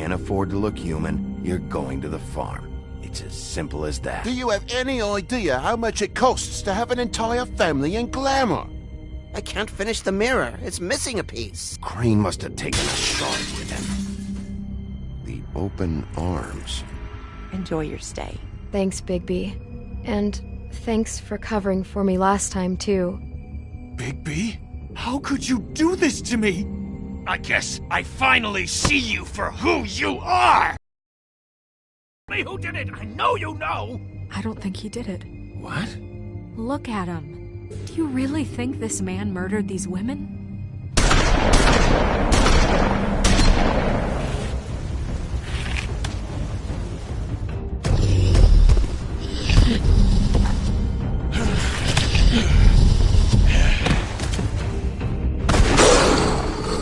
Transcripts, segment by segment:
can't afford to look human, you're going to the farm. It's as simple as that. Do you have any idea how much it costs to have an entire family in glamour? I can't finish the mirror. It's missing a piece. Crane must have taken a shard with him. The open arms. Enjoy your stay. Thanks, Bigby. And thanks for covering for me last time, too. Bigby? How could you do this to me? I guess I finally see you for who you are! Me who did it! I know you know! I don't think he did it. What? Look at him. Do you really think this man murdered these women?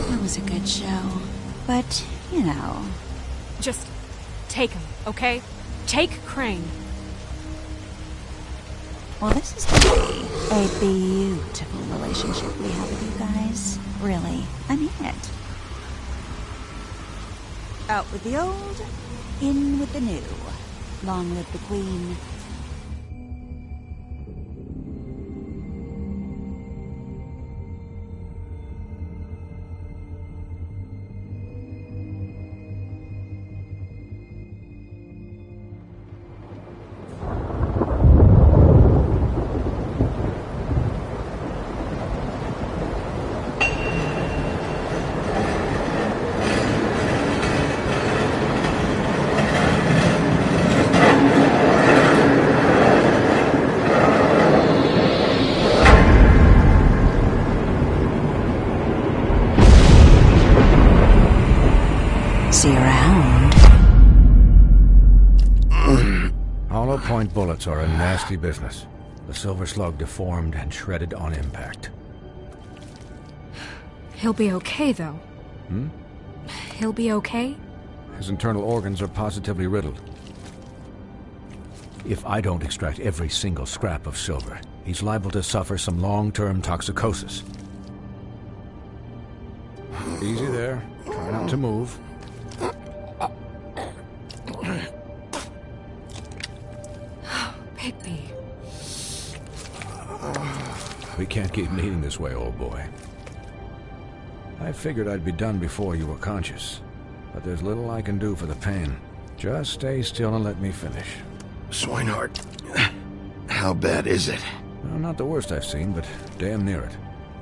It was a good show. But, you know... Just take him, okay? Take Crane. Well, this is gonna be a beautiful relationship we have with you guys. Really. I mean it. Out with the old, in with the new. Long live the Queen. See you around. Hollow point bullets are a nasty business. The silver slug deformed and shredded on impact. He'll be okay, though. He'll be okay? His internal organs are positively riddled. If I don't extract every single scrap of silver, he's liable to suffer some long-term toxicosis. Easy there. Try not to move. Bigby. We can't keep meeting this way, old boy. I figured I'd be done before you were conscious, but there's little I can do for the pain. Just stay still and let me finish. Swinehart, how bad is it? Well, not the worst I've seen, but damn near it.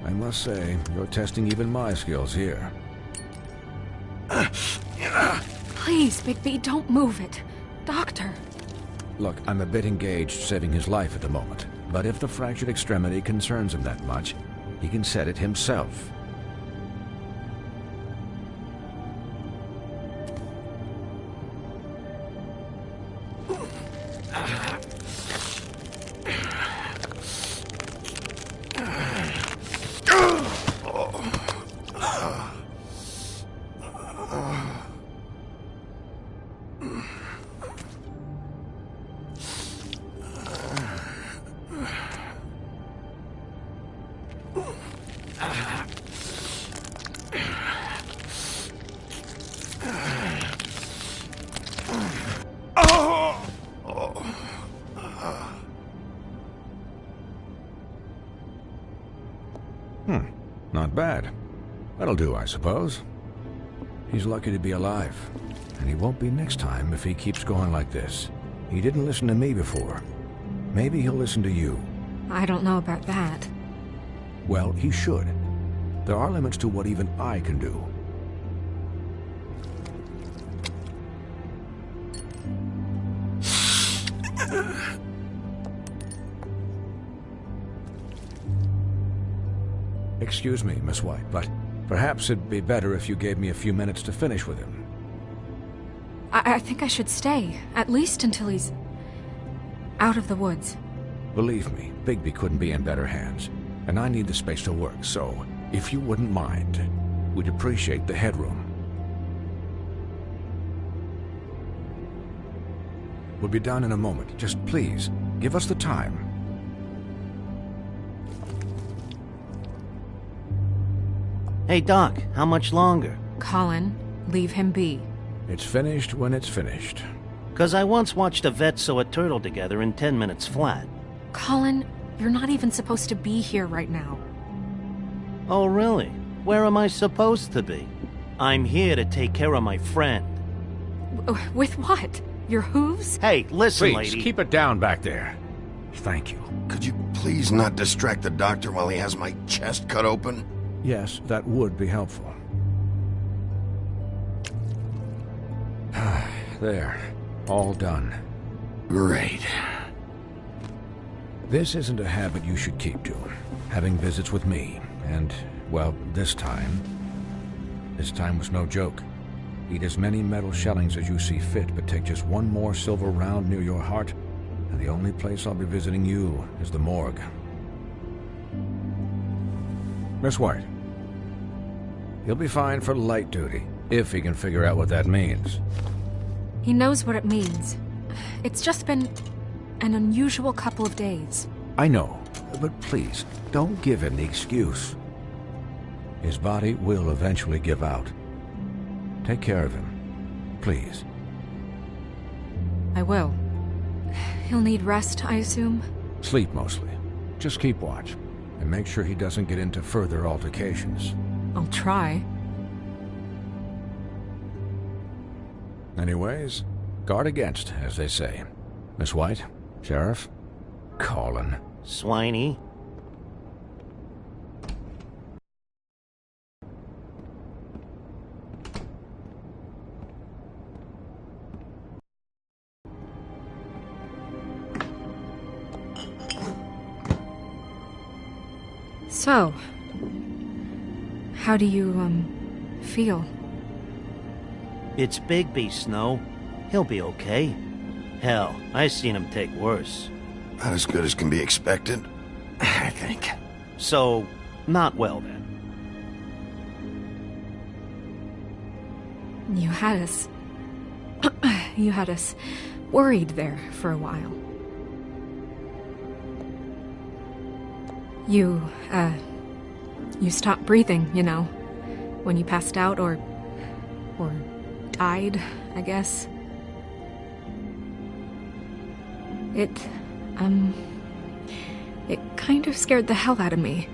I must say, you're testing even my skills here. Please, Bigby, don't move it. Doctor. Look, I'm a bit engaged saving his life at the moment, but if the fractured extremity concerns him that much, he can set it himself. Not bad. That'll do, I suppose. He's lucky to be alive, and he won't be next time if he keeps going like this. He didn't listen to me before. Maybe he'll listen to you. I don't know about that. Well, he should. There are limits to what even I can do. Excuse me, Miss White, but perhaps it'd be better if you gave me a few minutes to finish with him. I think I should stay, at least until he's out of the woods. Believe me, Bigby couldn't be in better hands, and I need the space to work, so if you wouldn't mind, we'd appreciate the headroom. We'll be done in a moment. Just please, give us the time. Hey, Doc, how much longer? Colin, leave him be. It's finished when it's finished. 'Cause I once watched a vet sew a turtle together in 10 minutes flat. Colin, you're not even supposed to be here right now. Oh, really? Where am I supposed to be? I'm here to take care of my friend. With what? Your hooves? Hey, listen, Please, lady. keep it down back there. Thank you. Could you please not distract the doctor while he has my chest cut open? Yes, that would be helpful. There. All done. Great. This isn't a habit you should keep to. Having visits with me. And, well, this time was no joke. Eat as many metal shellings as you see fit, but take just one more silver round near your heart, and the only place I'll be visiting you is the morgue. Miss White. He'll be fine for light duty, if he can figure out what that means. He knows what it means. It's just been an unusual couple of days. I know, but please, don't give him the excuse. His body will eventually give out. Take care of him, please. I will. He'll need rest, I assume? Sleep mostly. Just keep watch, and make sure he doesn't get into further altercations. I'll try. Anyways, guard against, as they say. Miss White, Sheriff, Colin. Swiney. So, how do you, feel? It's Bigby, Snow. He'll be okay. Hell, I seen him take worse. Not as good as can be expected, I think. So, not well then. You had us... you had us worried there for a while. You stopped breathing, you know, when you passed out or died, I guess. It kind of scared the hell out of me.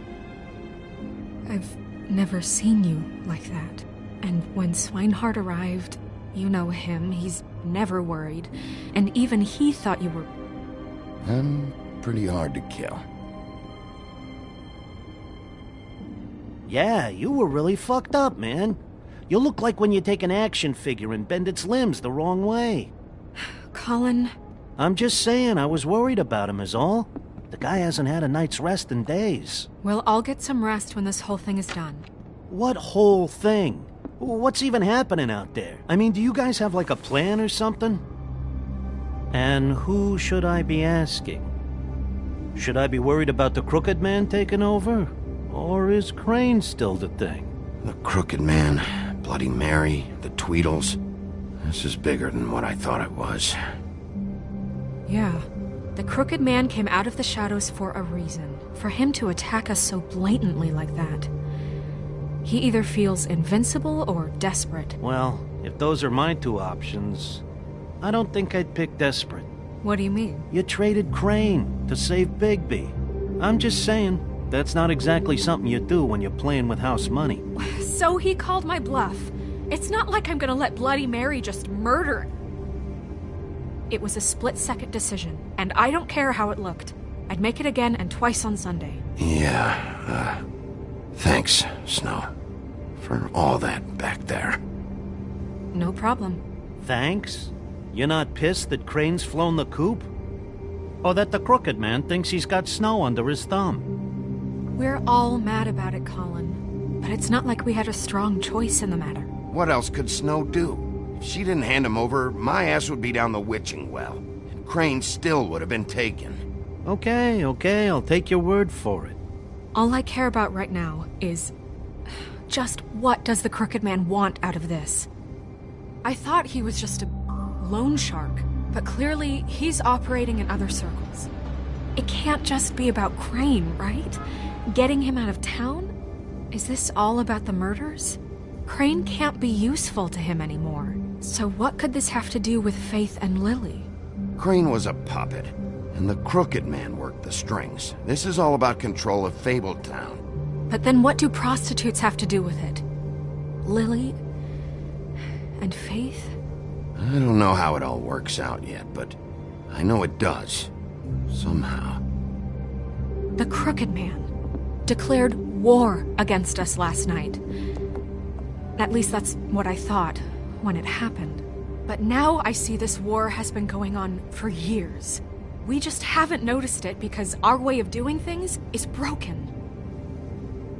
I've never seen you like that. And when Swinehart arrived, you know him, he's never worried. And even he thought you were... I'm pretty hard to kill. Yeah, you were really fucked up, man. You look like when you take an action figure and bend its limbs the wrong way. Colin... I'm just saying, I was worried about him is all. The guy hasn't had a night's rest in days. Well, I'll get some rest when this whole thing is done. What whole thing? What's even happening out there? I mean, do you guys have like a plan or something? And who should I be asking? Should I be worried about the Crooked Man taking over? Or is Crane still the thing? The Crooked Man, Bloody Mary, the Tweedles. This is bigger than what I thought it was. Yeah. The Crooked Man came out of the shadows for a reason. For him to attack us so blatantly like that. He either feels invincible or desperate. Well, if those are my two options, I don't think I'd pick desperate. What do you mean? You traded Crane to save Bigby. I'm just saying, that's not exactly something you do when you're playing with house money. So he called my bluff. It's not like I'm gonna let Bloody Mary just murder... It was a split-second decision, and I don't care how it looked. I'd make it again and twice on Sunday. Yeah, thanks, Snow, for all that back there. No problem. Thanks? You're not pissed that Crane's flown the coop? Or that the Crooked Man thinks he's got Snow under his thumb? We're all mad about it, Colin. But it's not like we had a strong choice in the matter. What else could Snow do? If she didn't hand him over, my ass would be down the witching well. And Crane still would have been taken. Okay, I'll take your word for it. All I care about right now is... just what does the Crooked Man want out of this? I thought he was just a loan shark, but clearly he's operating in other circles. It can't just be about Crane, right? Getting him out of town? Is this all about the murders? Crane can't be useful to him anymore. So what could this have to do with Faith and Lily? Crane was a puppet, and the Crooked Man worked the strings. This is all about control of Fabletown. But then what do prostitutes have to do with it? Lily and Faith? I don't know how it all works out yet, but I know it does. Somehow. The Crooked Man declared war against us last night. At least that's what I thought when it happened. But now I see this war has been going on for years. We just haven't noticed it because our way of doing things is broken.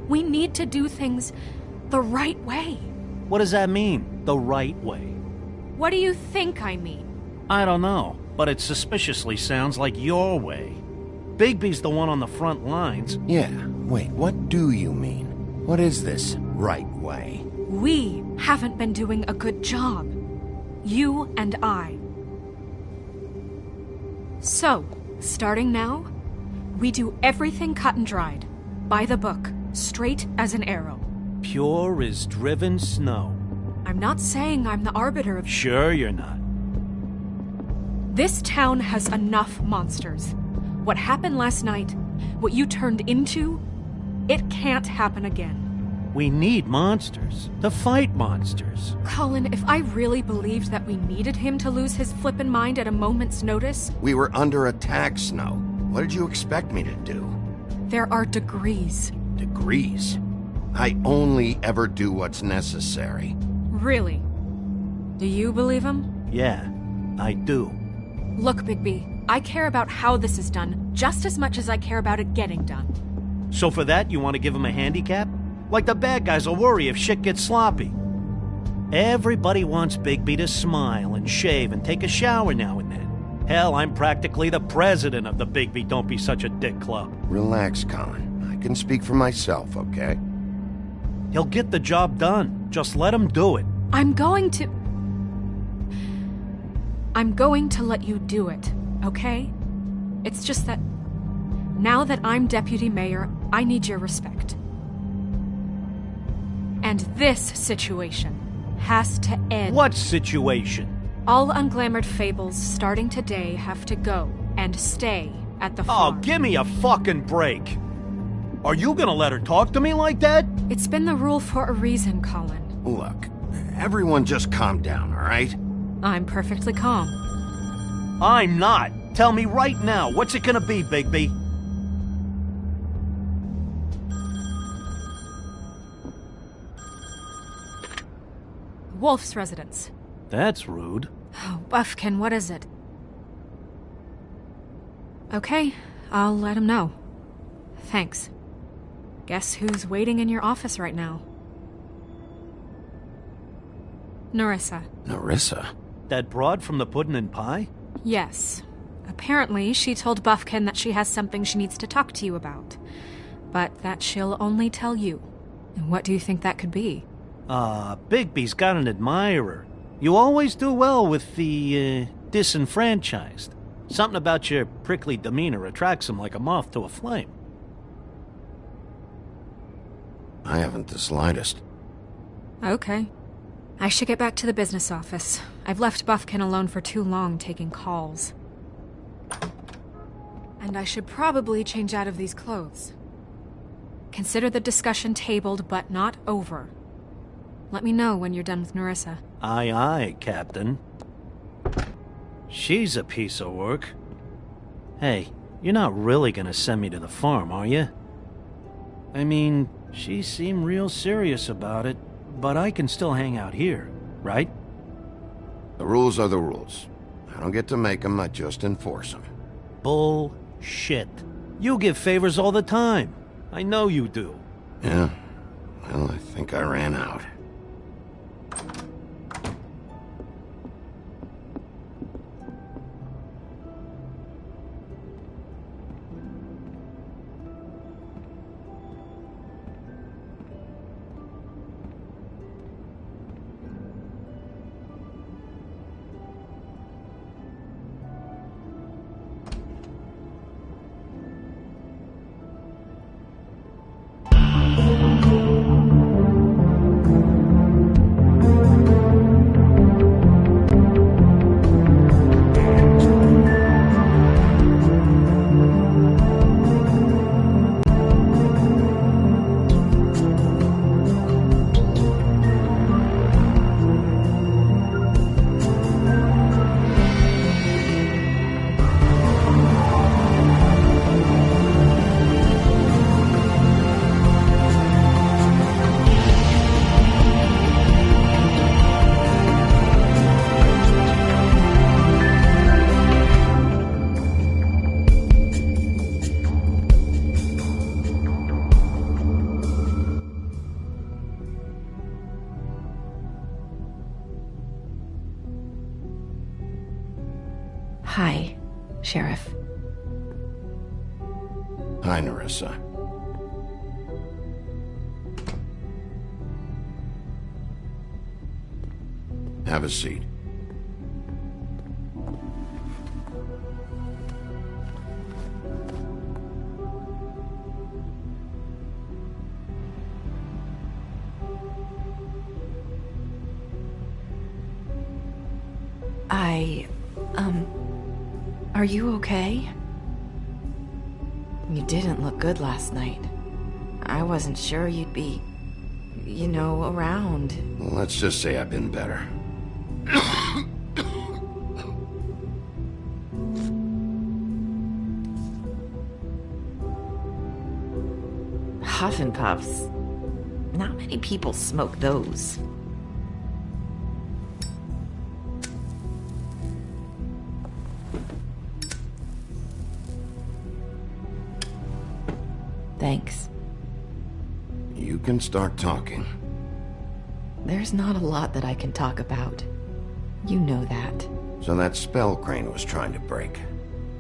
We need to do things the right way. What does that mean, the right way? What do you think I mean? I don't know, but it suspiciously sounds like your way. Bigby's the one on the front lines. Yeah, wait, what do you mean? What is this right way? We haven't been doing a good job. You and I. So, starting now, we do everything cut and dried. By the book, straight as an arrow. Pure as driven snow. I'm not saying I'm the arbiter of... Sure you're not. This town has enough monsters. What happened last night, what you turned into, it can't happen again. We need monsters. To fight monsters. Colin, if I really believed that we needed him to lose his flippin' mind at a moment's notice... We were under attack, Snow. What did you expect me to do? There are degrees. Degrees? I only ever do what's necessary. Really? Do you believe him? Yeah, I do. Look, Bigby, I care about how this is done just as much as I care about it getting done. So for that, you want to give him a handicap? Like the bad guys will worry if shit gets sloppy. Everybody wants Bigby to smile and shave and take a shower now and then. Hell, I'm practically the president of the Bigby Don't Be Such a Dick Club. Relax, Colin. I can speak for myself, okay? He'll get the job done. Just let him do it. I'm going to let you do it, okay? It's just that now that I'm deputy mayor, I need your respect. And this situation has to end. What situation? All unglamored fables starting today have to go and stay at the farm. Oh, give me a fucking break. Are you gonna let her talk to me like that? It's been the rule for a reason, Colin. Look, everyone just calm down, all right? I'm perfectly calm. I'm not. Tell me right now, what's it gonna be, Bigby? Wolf's residence. That's rude. Oh, Buffkin, what is it? Okay, I'll let him know. Thanks. Guess who's waiting in your office right now? Narissa. Narissa? That broad from the puddin' and pie? Yes. Apparently, she told Buffkin that she has something she needs to talk to you about. But that she'll only tell you. And what do you think that could be? Bigby's got an admirer. You always do well with the, disenfranchised. Something about your prickly demeanor attracts him like a moth to a flame. I haven't the slightest. Okay. I should get back to the business office. I've left Buffkin alone for too long taking calls. And I should probably change out of these clothes. Consider the discussion tabled but not over. Let me know when you're done with Narissa. Aye, aye, Captain. She's a piece of work. Hey, you're not really gonna send me to the farm, are you? I mean, she seemed real serious about it, but I can still hang out here, right? The rules are the rules. I don't get to make them, I just enforce them. Bullshit. You give favors all the time. I know you do. Yeah. Well, I think I ran out. Sheriff. Hi, Nerissa. Have a seat. Are you okay? You didn't look good last night. I wasn't sure you'd be, around. Well, let's just say I've been better. Huff and Puffs. Not many people smoke those. Thanks. You can start talking. There's not a lot that I can talk about. You know that. So that spell Crane was trying to break.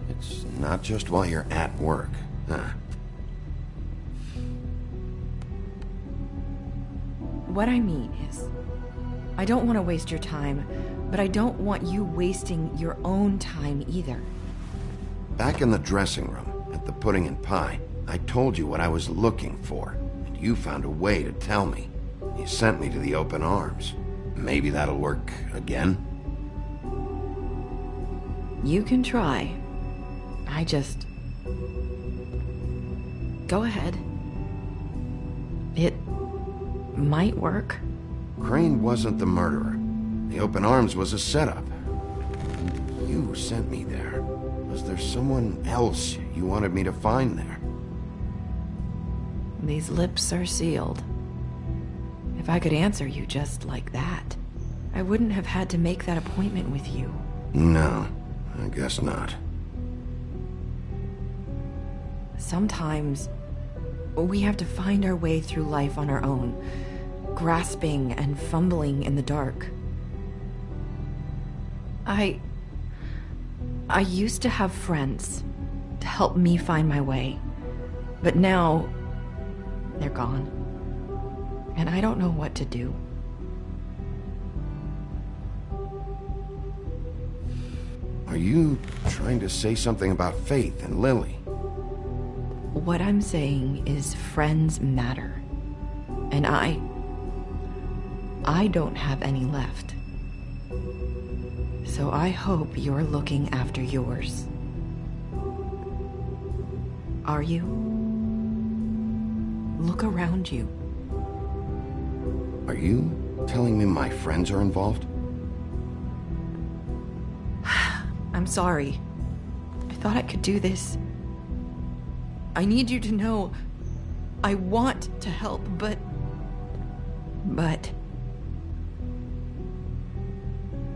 It's not just while you're at work, huh? What I mean is, I don't want to waste your time, but I don't want you wasting your own time either. Back in the dressing room, at the pudding and pie, I told you what I was looking for, and you found a way to tell me. You sent me to the open arms. Maybe that'll work again? You can try. Go ahead. It might work. Crane wasn't the murderer. The open arms was a setup. You sent me there. Was there someone else you wanted me to find there? These lips are sealed. If I could answer you just like that, I wouldn't have had to make that appointment with you. No, I guess not. Sometimes we have to find our way through life on our own, grasping and fumbling in the dark. I used to have friends to help me find my way, but now they're gone, and I don't know what to do. Are you trying to say something about Faith and Lily? What I'm saying is friends matter, and I don't have any left. So I hope you're looking after yours. Are you? Look around you. Are you telling me my friends are involved? I'm sorry. I thought I could do this. I need you to know I want to help, but...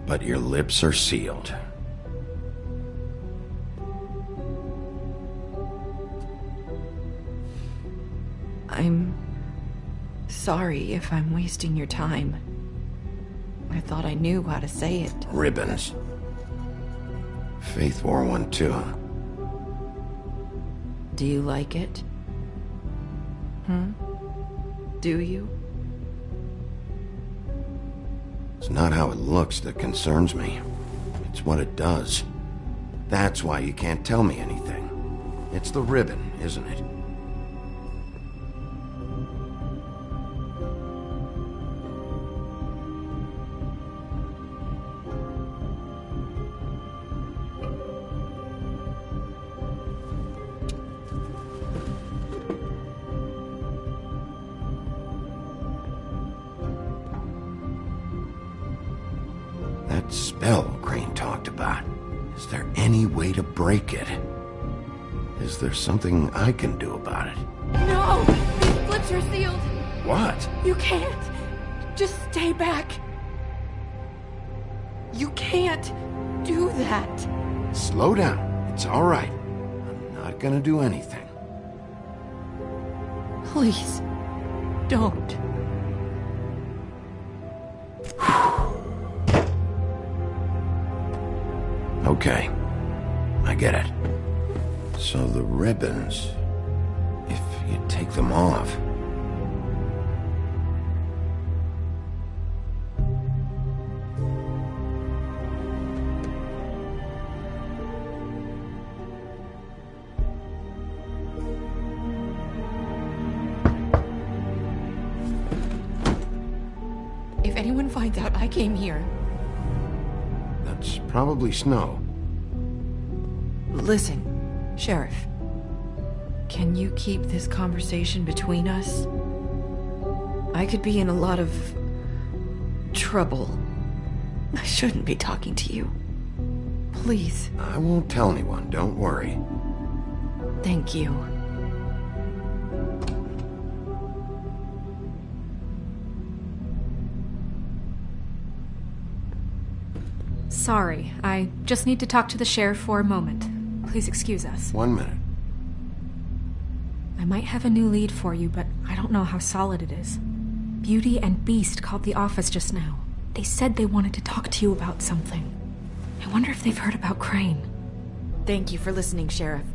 But your lips are sealed. I'm sorry if I'm wasting your time. I thought I knew how to say it. Ribbons. Faith wore one too, huh? Do you like it? Do you? It's not how it looks that concerns me. It's what it does. That's why you can't tell me anything. It's the ribbon, isn't it? That spell Crane talked about. Is there any way to break it? Is there something I can do about it? No! These lips are sealed! What? You can't! Just stay back! You can't do that! Slow down. It's all right. I'm not gonna do anything. Please, don't. Okay. I get it. So the ribbons, if you take them off... If anyone finds out I came here... That's probably Snow. Listen, Sheriff. Can you keep this conversation between us? I could be in a lot of... trouble. I shouldn't be talking to you. Please. I won't tell anyone, don't worry. Thank you. Sorry, I just need to talk to the sheriff for a moment. Please excuse us. 1 minute. I might have a new lead for you, but I don't know how solid it is. Beauty and Beast called the office just now. They said they wanted to talk to you about something. I wonder if they've heard about Crane. Thank you for listening, Sheriff.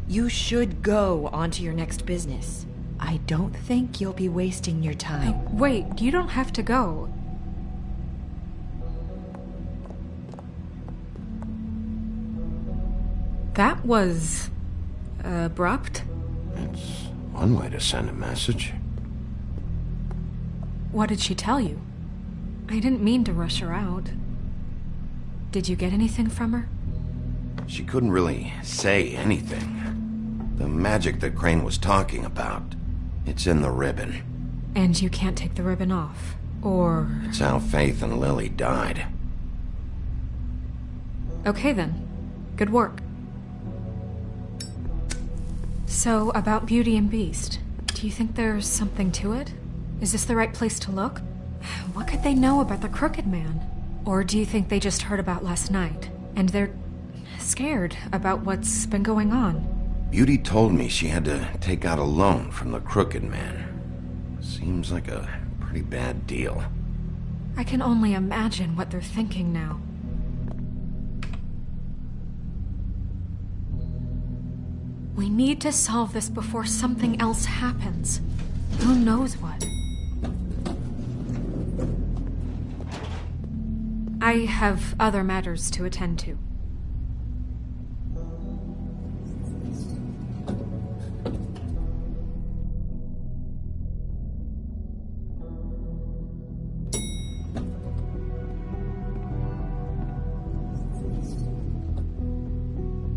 You should go on to your next business. I don't think you'll be wasting your time. Wait, you don't have to go. That was... abrupt? It's one way to send a message. What did she tell you? I didn't mean to rush her out. Did you get anything from her? She couldn't really say anything. The magic that Crane was talking about, it's in the ribbon. And you can't take the ribbon off, or... It's how Faith and Lily died. Okay then. Good work. So, about Beauty and Beast, do you think there's something to it? Is this the right place to look? What could they know about the Crooked Man? Or do you think they just heard about last night, and they're scared about what's been going on? Beauty told me she had to take out a loan from the Crooked Man. Seems like a pretty bad deal. I can only imagine what they're thinking now. We need to solve this before something else happens. Who knows what? I have other matters to attend to.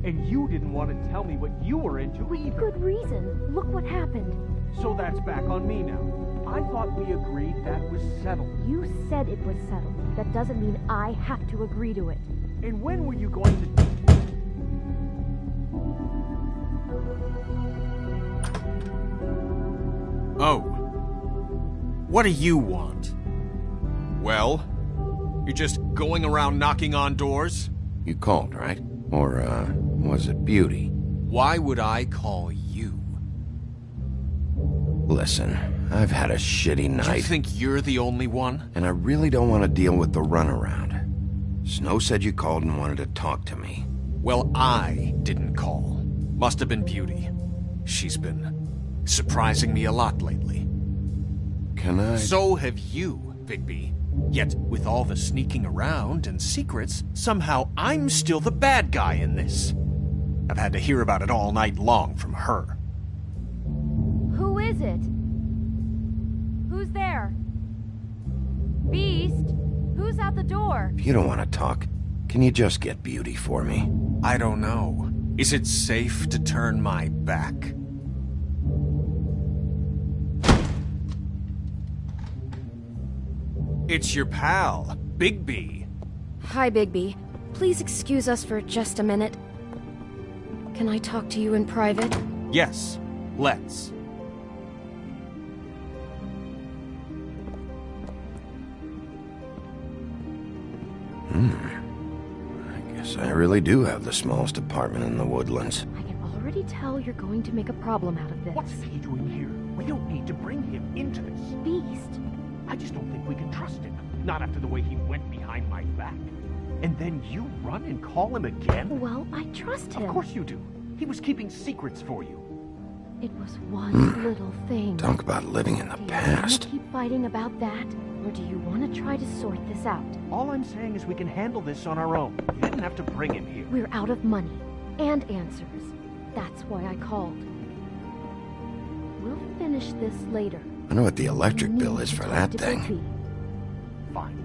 And you didn't want to tell me what you were into either. Good reason. Look what happened. So that's back on me now. I thought we agreed that was settled. You said it was settled. That doesn't mean I have to agree to it. And when were you going to... Oh. What do you want? Well? You're just going around knocking on doors? You called, right? Or, was it Beauty? Why would I call you? Listen, I've had a shitty night. Do you think you're the only one? And I really don't want to deal with the runaround. Snow said you called and wanted to talk to me. Well, I didn't call. Must have been Beauty. She's been surprising me a lot lately. Can I... So have you, Bigby. Yet, with all the sneaking around and secrets, somehow I'm still the bad guy in this. I've had to hear about it all night long from her. Who is it? Who's there? Beast? Who's out the door? If you don't want to talk, can you just get Beauty for me? I don't know. Is it safe to turn my back? It's your pal, Bigby. Hi, Bigby. Please excuse us for just a minute. Can I talk to you in private? Yes, let's. I guess I really do have the smallest apartment in the Woodlands. I can already tell you're going to make a problem out of this. What's he doing here? We don't need to bring him into this. Beast? I just don't think we can trust him. Not after the way he went behind my back. and then you run and call him again? Well, I trust him. Of course you do. He was keeping secrets for you. It was one little thing. Talk about living in the past. Do you want to keep fighting about that, or do you want to try to sort this out? All I'm saying is we can handle this on our own. You didn't have to bring him here. We're out of money and answers. That's why I called. We'll finish this later. I know what the electric bill is for that thing. Fine.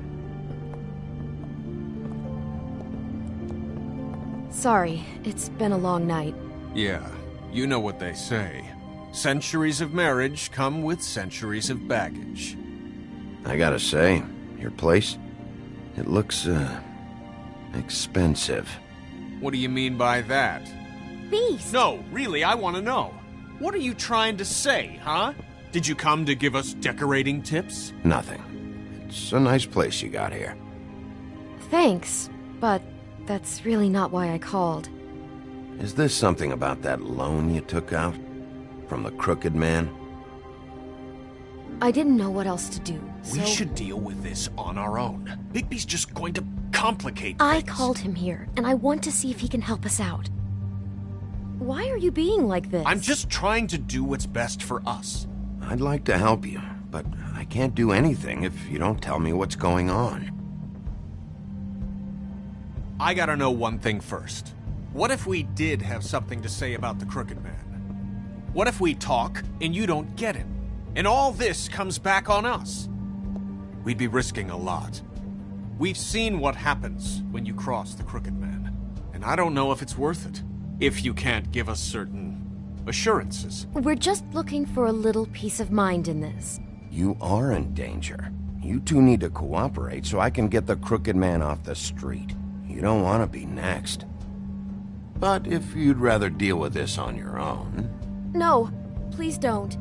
Sorry, it's been a long night. Yeah, you know what they say. Centuries of marriage come with centuries of baggage. I gotta say, your place, it looks, expensive. What do you mean by that? Beast! No, really, I want to know. What are you trying to say, huh? Did you come to give us decorating tips? Nothing. It's a nice place you got here. Thanks, but that's really not why I called. Is this something about that loan you took out? From the crooked man? I didn't know what else to do, so... We should deal with this on our own. Bigby's just going to complicate things. I called him here, and I want to see if he can help us out. Why are you being like this? I'm just trying to do what's best for us. I'd like to help you, but I can't do anything if you don't tell me what's going on. I gotta know one thing first. What if we did have something to say about the Crooked Man? What if we talk and you don't get him? And all this comes back on us? We'd be risking a lot. We've seen what happens when you cross the Crooked Man. And I don't know if it's worth it. If you can't give us certain assurances. We're just looking for a little peace of mind in this. You are in danger. You two need to cooperate so I can get the Crooked Man off the street. You don't want to be next. But if you'd rather deal with this on your own... No, please don't.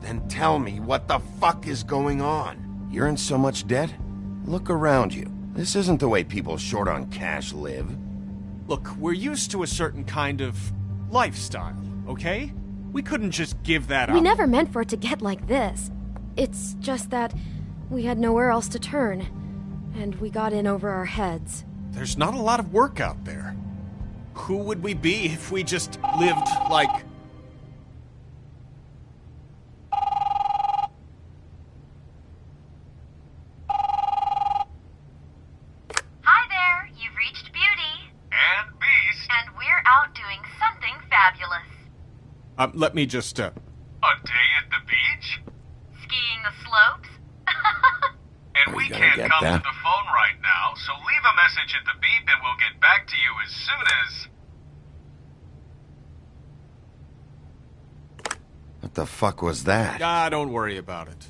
Then tell me what the fuck is going on. You're in so much debt? Look around you. This isn't the way people short on cash live. Look, we're used to a certain kind of lifestyle, okay? We couldn't just give that up. We never meant for it to get like this. It's just that we had nowhere else to turn, and we got in over our heads. There's not a lot of work out there. Who would we be if we just lived like... Hi there, you've reached Beauty. And Beast. And we're out doing something fabulous. Let me just, A day at the beach? Skiing the slopes? And we can't come to the phone right now, so leave a message at the beep and we'll get back to you as soon as... What the fuck was that? don't worry about it.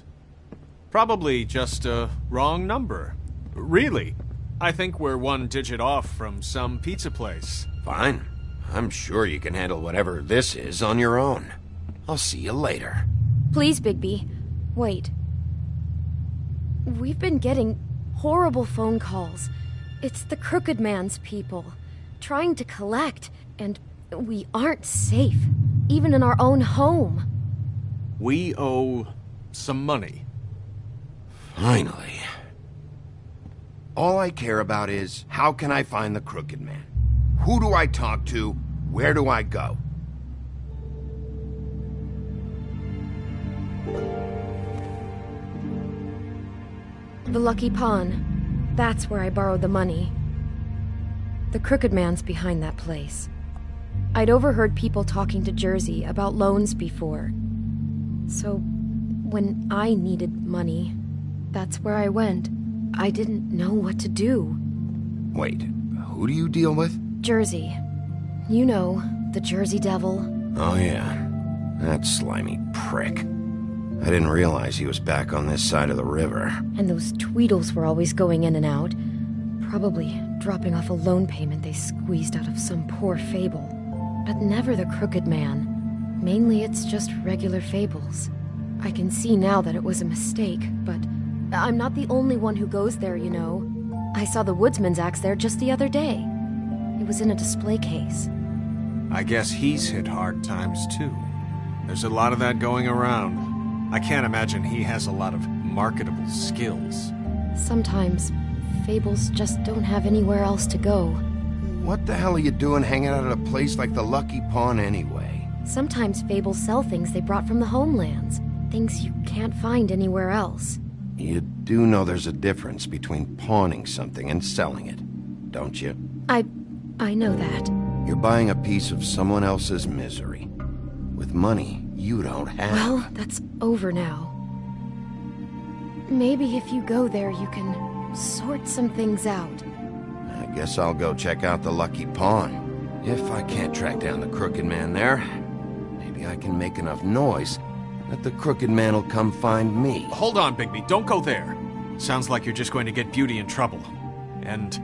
Probably just a wrong number. Really. I think we're one digit off from some pizza place. Fine. I'm sure you can handle whatever this is on your own. I'll see you later. Please, Bigby. Wait. We've been getting horrible phone calls. It's the Crooked Man's people, trying to collect, and we aren't safe, even in our own home. We owe some money. Finally. All I care about is, how can I find the Crooked Man? Who do I talk to? Where do I go? The Lucky Pawn. That's where I borrowed the money. The Crooked Man's behind that place. I'd overheard people talking to Jersey about loans before. So, when I needed money, that's where I went. I didn't know what to do. Wait, who do you deal with? Jersey. You know, the Jersey Devil. Oh yeah, that slimy prick. I didn't realize he was back on this side of the river. And those Tweedles were always going in and out. Probably dropping off a loan payment they squeezed out of some poor fable. But never the Crooked Man. Mainly it's just regular fables. I can see now that it was a mistake, but I'm not the only one who goes there, you know. I saw the Woodsman's axe there just the other day. It was in a display case. I guess he's hit hard times too. There's a lot of that going around. I can't imagine he has a lot of marketable skills. Sometimes Fables just don't have anywhere else to go. What the hell are you doing hanging out at a place like the Lucky Pawn anyway? Sometimes Fables sell things they brought from the homelands. Things you can't find anywhere else. You do know there's a difference between pawning something and selling it, don't you? I know that. You're buying a piece of someone else's misery. With money you don't have. Well, that's over now. Maybe if you go there, you can sort some things out. I guess I'll go check out the Lucky Pawn. If I can't track down the Crooked Man there, maybe I can make enough noise that the Crooked Man will come find me. Hold on, Bigby. Don't go there. Sounds like you're just going to get Beauty in trouble. And...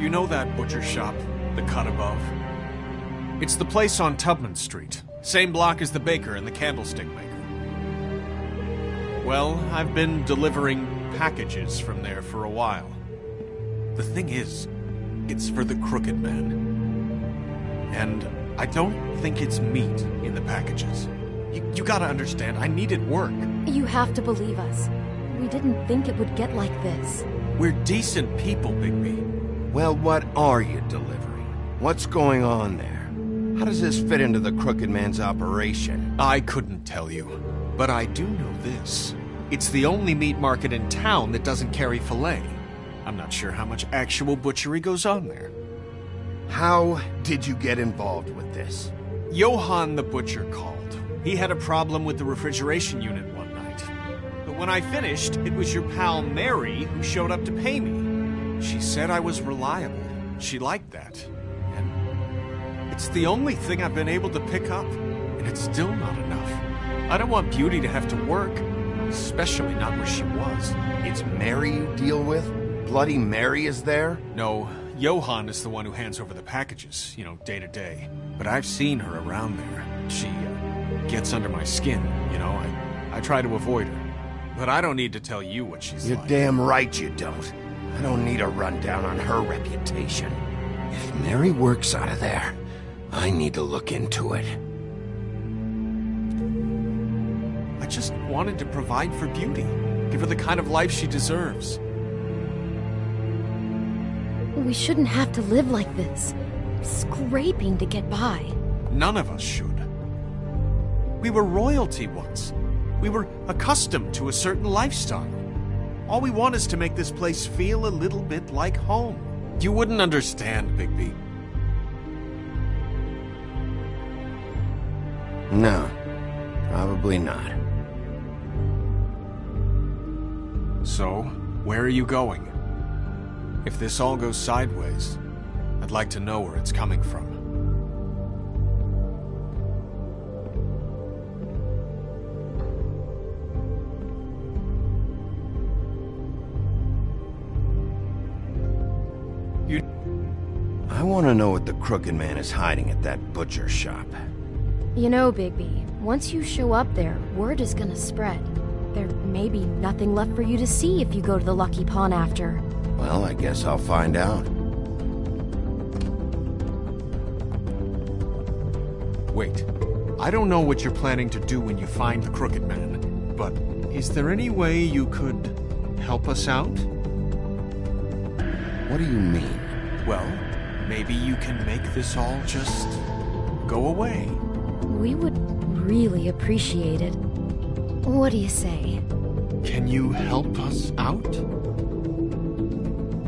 you know that butcher shop, the cut above? It's the place on Tubman Street. Same block as the baker and the candlestick maker. Well, I've been delivering packages from there for a while. The thing is, it's for the Crooked Man. And I don't think it's meat in the packages. You gotta understand, I needed work. You have to believe us. We didn't think it would get like this. We're decent people, Bigby. Well, what are you delivering? What's going on there? How does this fit into the Crooked Man's operation? I couldn't tell you, but I do know this. It's the only meat market in town that doesn't carry filet. I'm not sure how much actual butchery goes on there. How did you get involved with this? Johann the butcher called. He had a problem with the refrigeration unit one night. But when I finished, it was your pal Mary who showed up to pay me. She said I was reliable. She liked that. And it's the only thing I've been able to pick up. And it's still not enough. I don't want Beauty to have to work, especially not where she was. It's Mary you deal with? Bloody Mary is there? No, Johann is the one who hands over the packages, day to day. But I've seen her around there. She gets under my skin, I try to avoid her. But I don't need to tell you what she's like. You're damn right you don't. I don't need a rundown on her reputation. If Mary works out of there, I need to look into it. I just wanted to provide for Beauty. Give her the kind of life she deserves. We shouldn't have to live like this. Scraping to get by. None of us should. We were royalty once. We were accustomed to a certain lifestyle. All we want is to make this place feel a little bit like home. You wouldn't understand, Bigby. No, probably not. So, where are you going? If this all goes sideways, I'd like to know where it's coming from. I want to know what the Crooked Man is hiding at that butcher shop. You know, Bigby, once you show up there, word is gonna spread. There may be nothing left for you to see if you go to the Lucky Pawn after. Well, I guess I'll find out. Wait, I don't know what you're planning to do when you find the Crooked Man, but is there any way you could help us out? What do you mean? Well, maybe you can make this all just go away. We would really appreciate it. What do you say? Can you help us out?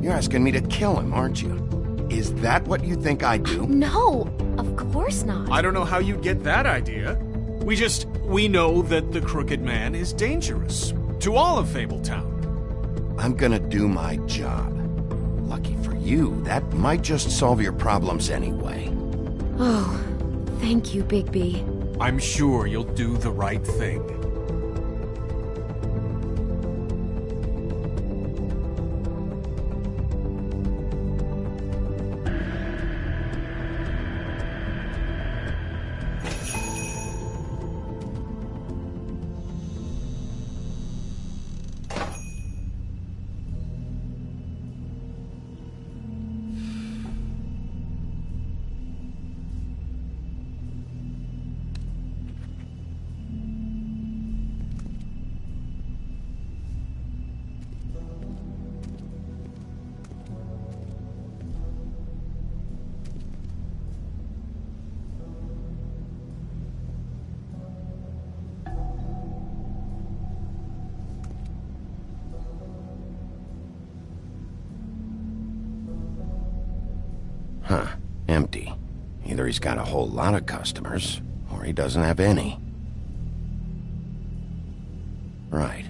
You're asking me to kill him, aren't you? Is that what you think I do? No, of course not. I don't know how you'd get that idea. We know that the Crooked Man is dangerous. To all of Fabletown. I'm gonna do my job. Lucky for you, that might just solve your problems anyway. Oh, thank you, Bigby. I'm sure you'll do the right thing. Huh. Empty. Either he's got a whole lot of customers, or he doesn't have any. Right.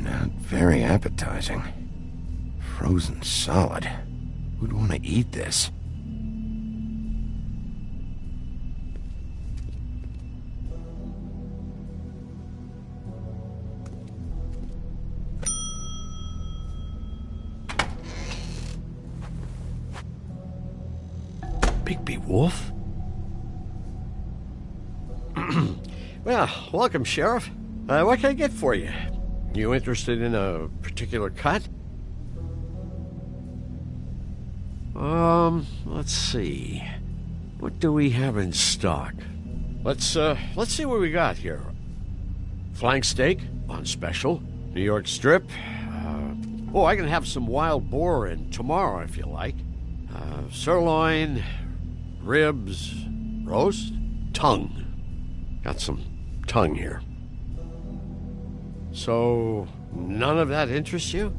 Not very appetizing. Frozen solid. Who'd want to eat this? Bigby Wolf? Well, welcome, Sheriff. What can I get for you? You interested in a particular cut? Let's see. What do we have in stock? Let's see what we got here. Flank steak on special. New York strip. I can have some wild boar in tomorrow if you like. Sirloin, ribs, roast, tongue. Got some tongue here. So, none of that interests you?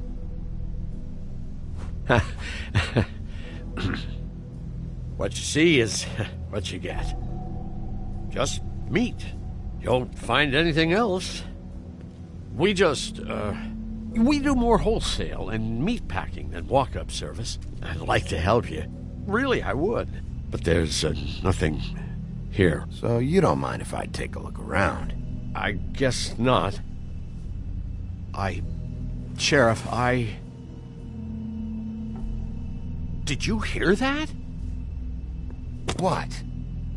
What you see is what you get. Just meat. You won't find anything else. We do more wholesale and meat packing than walk-up service. I'd like to help you. Really, I would. But there's nothing here. So you don't mind if I take a look around? I guess not. Sheriff, Did you hear that? What?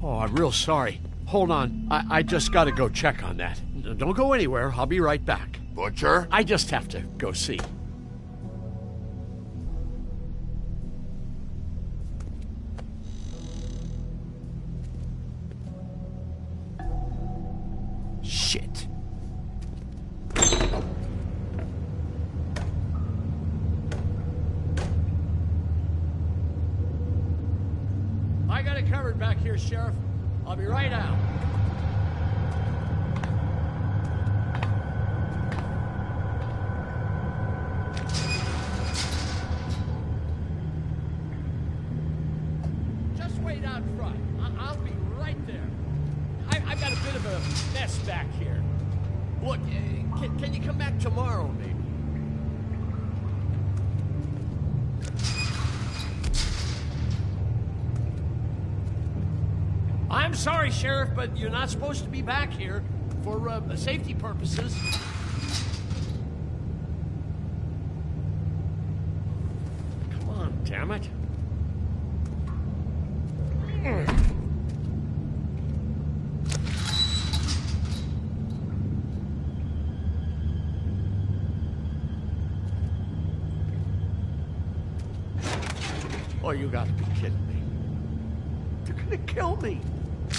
Oh, I'm real sorry. Hold on. I just gotta go check on that. Don't go anywhere. I'll be right back. Butcher? I just have to go see. Shit. I got it covered back here, Sheriff. I'll be right out. Just wait out front. I'll be right there. I've got a bit of a mess back here. Look, can you come back tomorrow, maybe? I'm sorry, Sheriff, but you're not supposed to be back here for safety purposes. Come on, damn it. Oh, you gotta be kidding me. They're gonna kill me.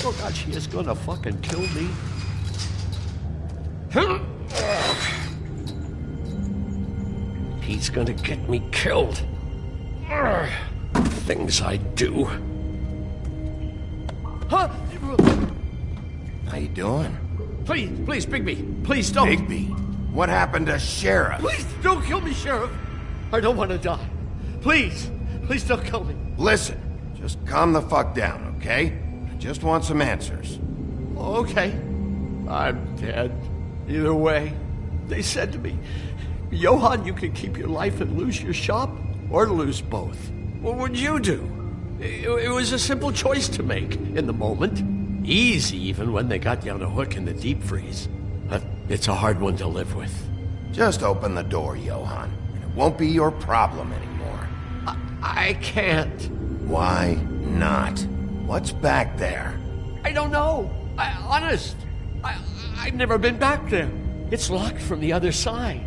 Oh, God, she is gonna fucking kill me. He's gonna get me killed. Things I do. Huh? How you doing? Please, Bigby. Please don't. Bigby? What happened to Sheriff? Please don't kill me, Sheriff. I don't want to die. Please don't kill me. Listen, just calm the fuck down, okay? I just want some answers. Okay. I'm dead. Either way. They said to me, Johann, you can keep your life and lose your shop, or lose both. What would you do? It was a simple choice to make in the moment. Easy, even when they got you on a hook in the deep freeze. But it's a hard one to live with. Just open the door, Johann, and it won't be your problem anymore. I can't. Why not? What's back there? I don't know. Honest. I've never been back there. It's locked from the other side.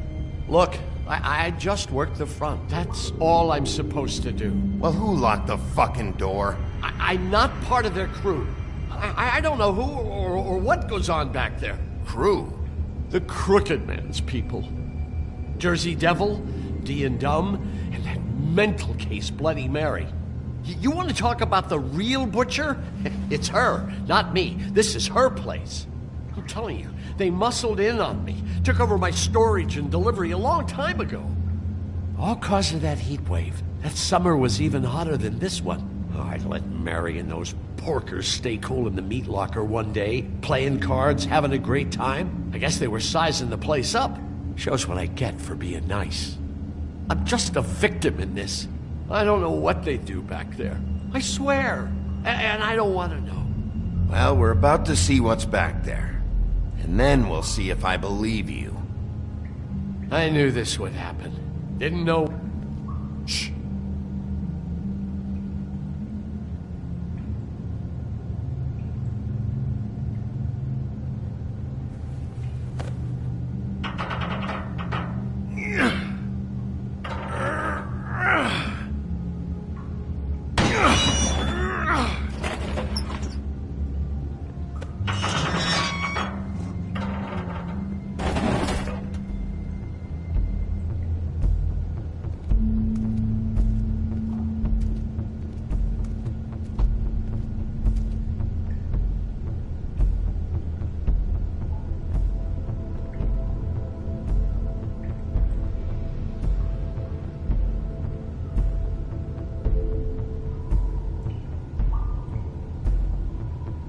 Look, I just worked the front. That's all I'm supposed to do. Well, who locked the fucking door? I'm not part of their crew. I don't know who or what goes on back there. Crew? The Crooked Man's people. Jersey Devil, D and Dumb, and that mental case Bloody Mary. You want to talk about the real butcher? It's her, not me. This is her place. I'm telling you, they muscled in on me, took over my storage and delivery a long time ago. All cause of that heat wave. That summer was even hotter than this one. Oh, I let Mary and those porkers stay cool in the meat locker one day, playing cards, having a great time. I guess they were sizing the place up. Shows what I get for being nice. I'm just a victim in this. I don't know what they do back there. I swear. And I don't want to know. Well, we're about to see what's back there. And then we'll see if I believe you. I knew this would happen. Didn't know... Shh.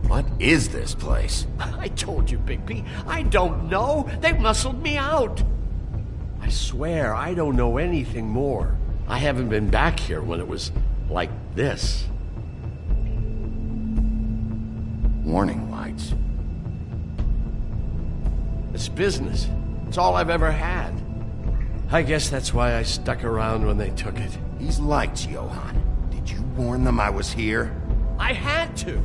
What is this place? I told you, Bigby. I don't know. They muscled me out. I swear, I don't know anything more. I haven't been back here when it was like this. Warning lights. It's business. It's all I've ever had. I guess that's why I stuck around when they took it. These lights, Johann. Did you warn them I was here? I had to.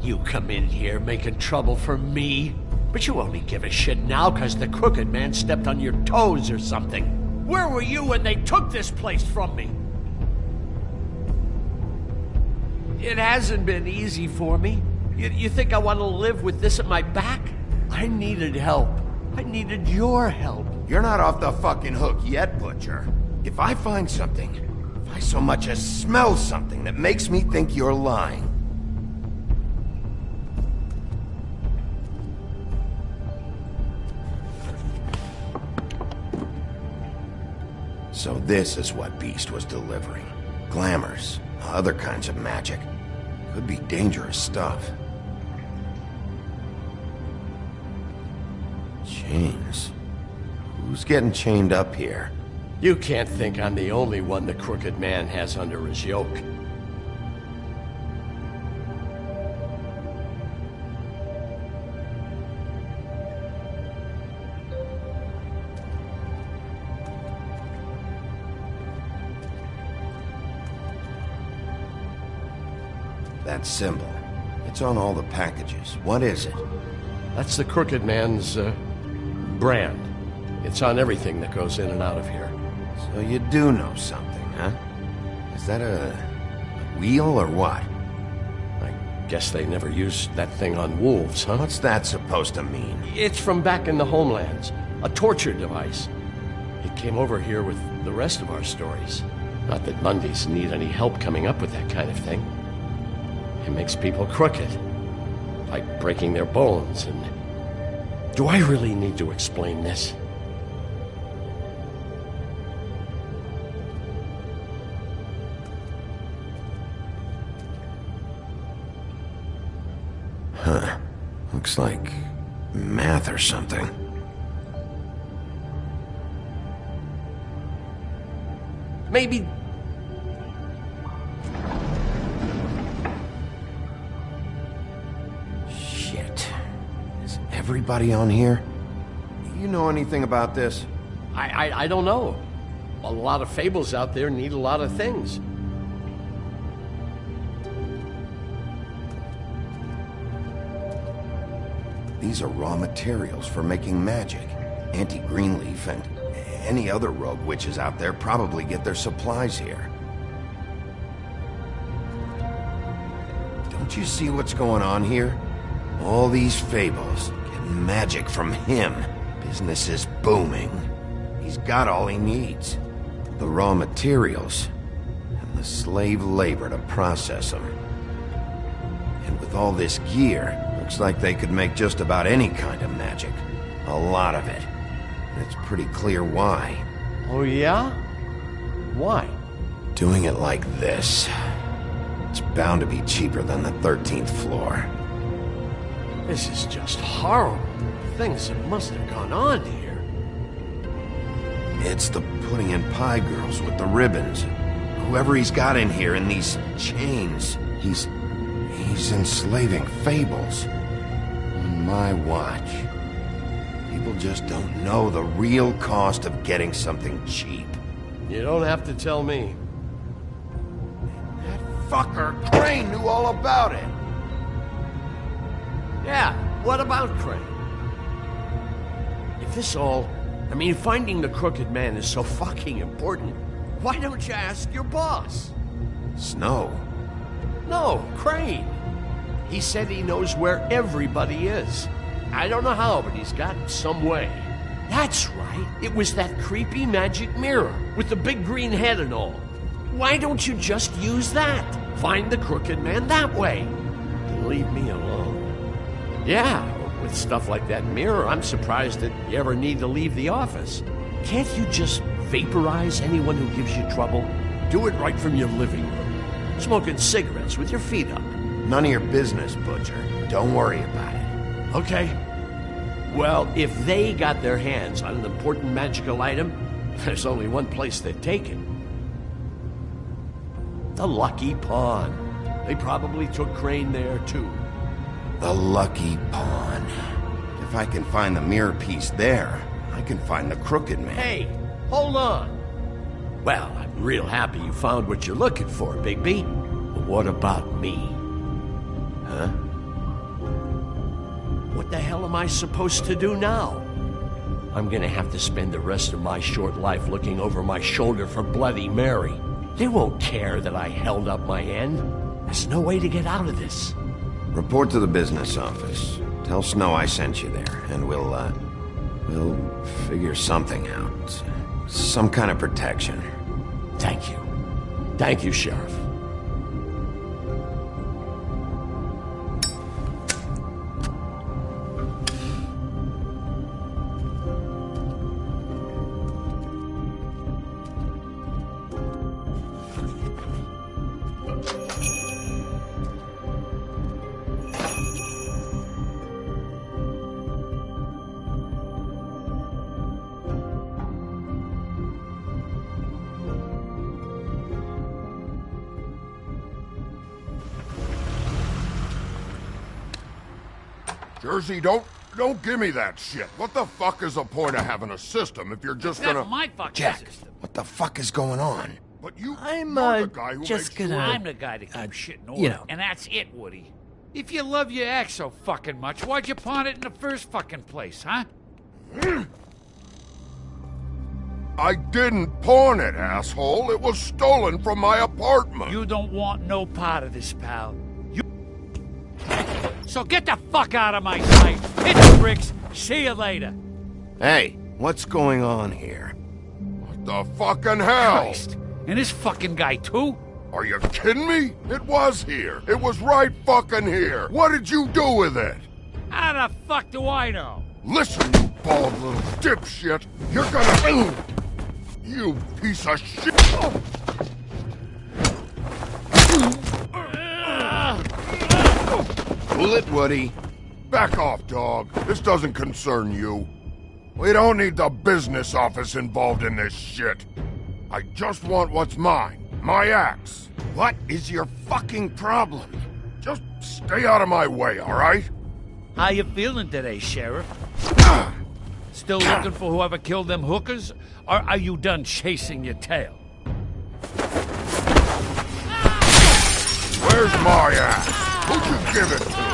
You come in here making trouble for me, but you only give a shit now because the crooked man stepped on your toes or something. Where were you when they took this place from me? It hasn't been easy for me. You think I want to live with this at my back? I needed help. I needed your help. You're not off the fucking hook yet, Butcher. If I find something, if I so much as smell something that makes me think you're lying, so this is what Beast was delivering. Glamours, other kinds of magic. Could be dangerous stuff. Chains. Who's getting chained up here? You can't think I'm the only one the crooked man has under his yoke. That symbol. It's on all the packages. What is it? That's the crooked man's, brand. It's on everything that goes in and out of here. So you do know something, huh? Is that a wheel or what? I guess they never used that thing on wolves, huh? What's that supposed to mean? It's from back in the homelands. A torture device. It came over here with the rest of our stories. Not that Mondays need any help coming up with that kind of thing. It makes people crooked. Like breaking their bones and... Do I really need to explain this? Huh. Looks like math or something. Maybe... Shit. Is everybody on here? You know anything about this? I don't know. A lot of fables out there need a lot of things. These are raw materials for making magic. Auntie Greenleaf and any other rogue witches out there probably get their supplies here. Don't you see what's going on here? All these fables getting magic from him. Business is booming. He's got all he needs. The raw materials and the slave labor to process them. And with all this gear, Looks like they could make just about any kind of magic. A lot of it. And it's pretty clear why. Oh, yeah? Why? Doing it like this. It's bound to be cheaper than the 13th floor. This is just horrible. Things that must have gone on here. It's the pudding and pie girls with the ribbons. Whoever he's got in here in these chains, he's enslaving fables. On my watch. People just don't know the real cost of getting something cheap. You don't have to tell me. That fucker Crane knew all about it. Yeah, what about Crane? If this all... I mean, finding the Crooked Man is so fucking important, why don't you ask your boss? Snow? No, Crane. He said he knows where everybody is. I don't know how, but he's got some way. That's right. It was that creepy magic mirror with the big green head and all. Why don't you just use that? Find the Crooked Man that way. And leave me alone. Yeah, with stuff like that mirror, I'm surprised that you ever need to leave the office. Can't you just vaporize anyone who gives you trouble? Do it right from your living room. Smoking cigarettes with your feet up. None of your business, Butcher. Don't worry about it. Okay. Well, if they got their hands on an important magical item, there's only one place they'd take it. The Lucky Pawn. They probably took Crane there, too. The Lucky Pawn. If I can find the mirror piece there, I can find the Crooked Man. Hey, hold on. Well, I'm real happy you found what you're looking for, Bigby. But what about me? Huh? What the hell am I supposed to do now? I'm gonna have to spend the rest of my short life looking over my shoulder for Bloody Mary. They won't care that I held up my end. There's no way to get out of this. Report to the business office. Tell Snow I sent you there, and we'll figure something out. Some kind of protection. Thank you. Thank you, Sheriff. Jersey, don't give me that shit. What the fuck is the point of having a system if you're just gonna... That's my fucking Jack, system. what the fuck is going on? But you're the guy who just makes gonna... I'm the guy to keep shit in order. you know. And that's it, Woody. If you love your ex so fucking much, why'd you pawn it in the first fucking place, huh? I didn't pawn it, asshole. It was stolen from my apartment. You don't want no part of this, pal. So get the fuck out of my sight. Hit the bricks. See you later. Hey, what's going on here? What the fucking hell? Christ. And this fucking guy, too? Are you kidding me? It was here. It was right fucking here. What did you do with it? How the fuck do I know? Listen, you bald little dipshit. You're gonna... You piece of shit. Pull it, Woody. Back off, dog. This doesn't concern you. We don't need the business office involved in this shit. I just want what's mine. My axe. What is your fucking problem? Just stay out of my way, all right? How you feeling today, Sheriff? Still looking for whoever killed them hookers? Or are you done chasing your tail? Where's my axe? Who'd you give it to?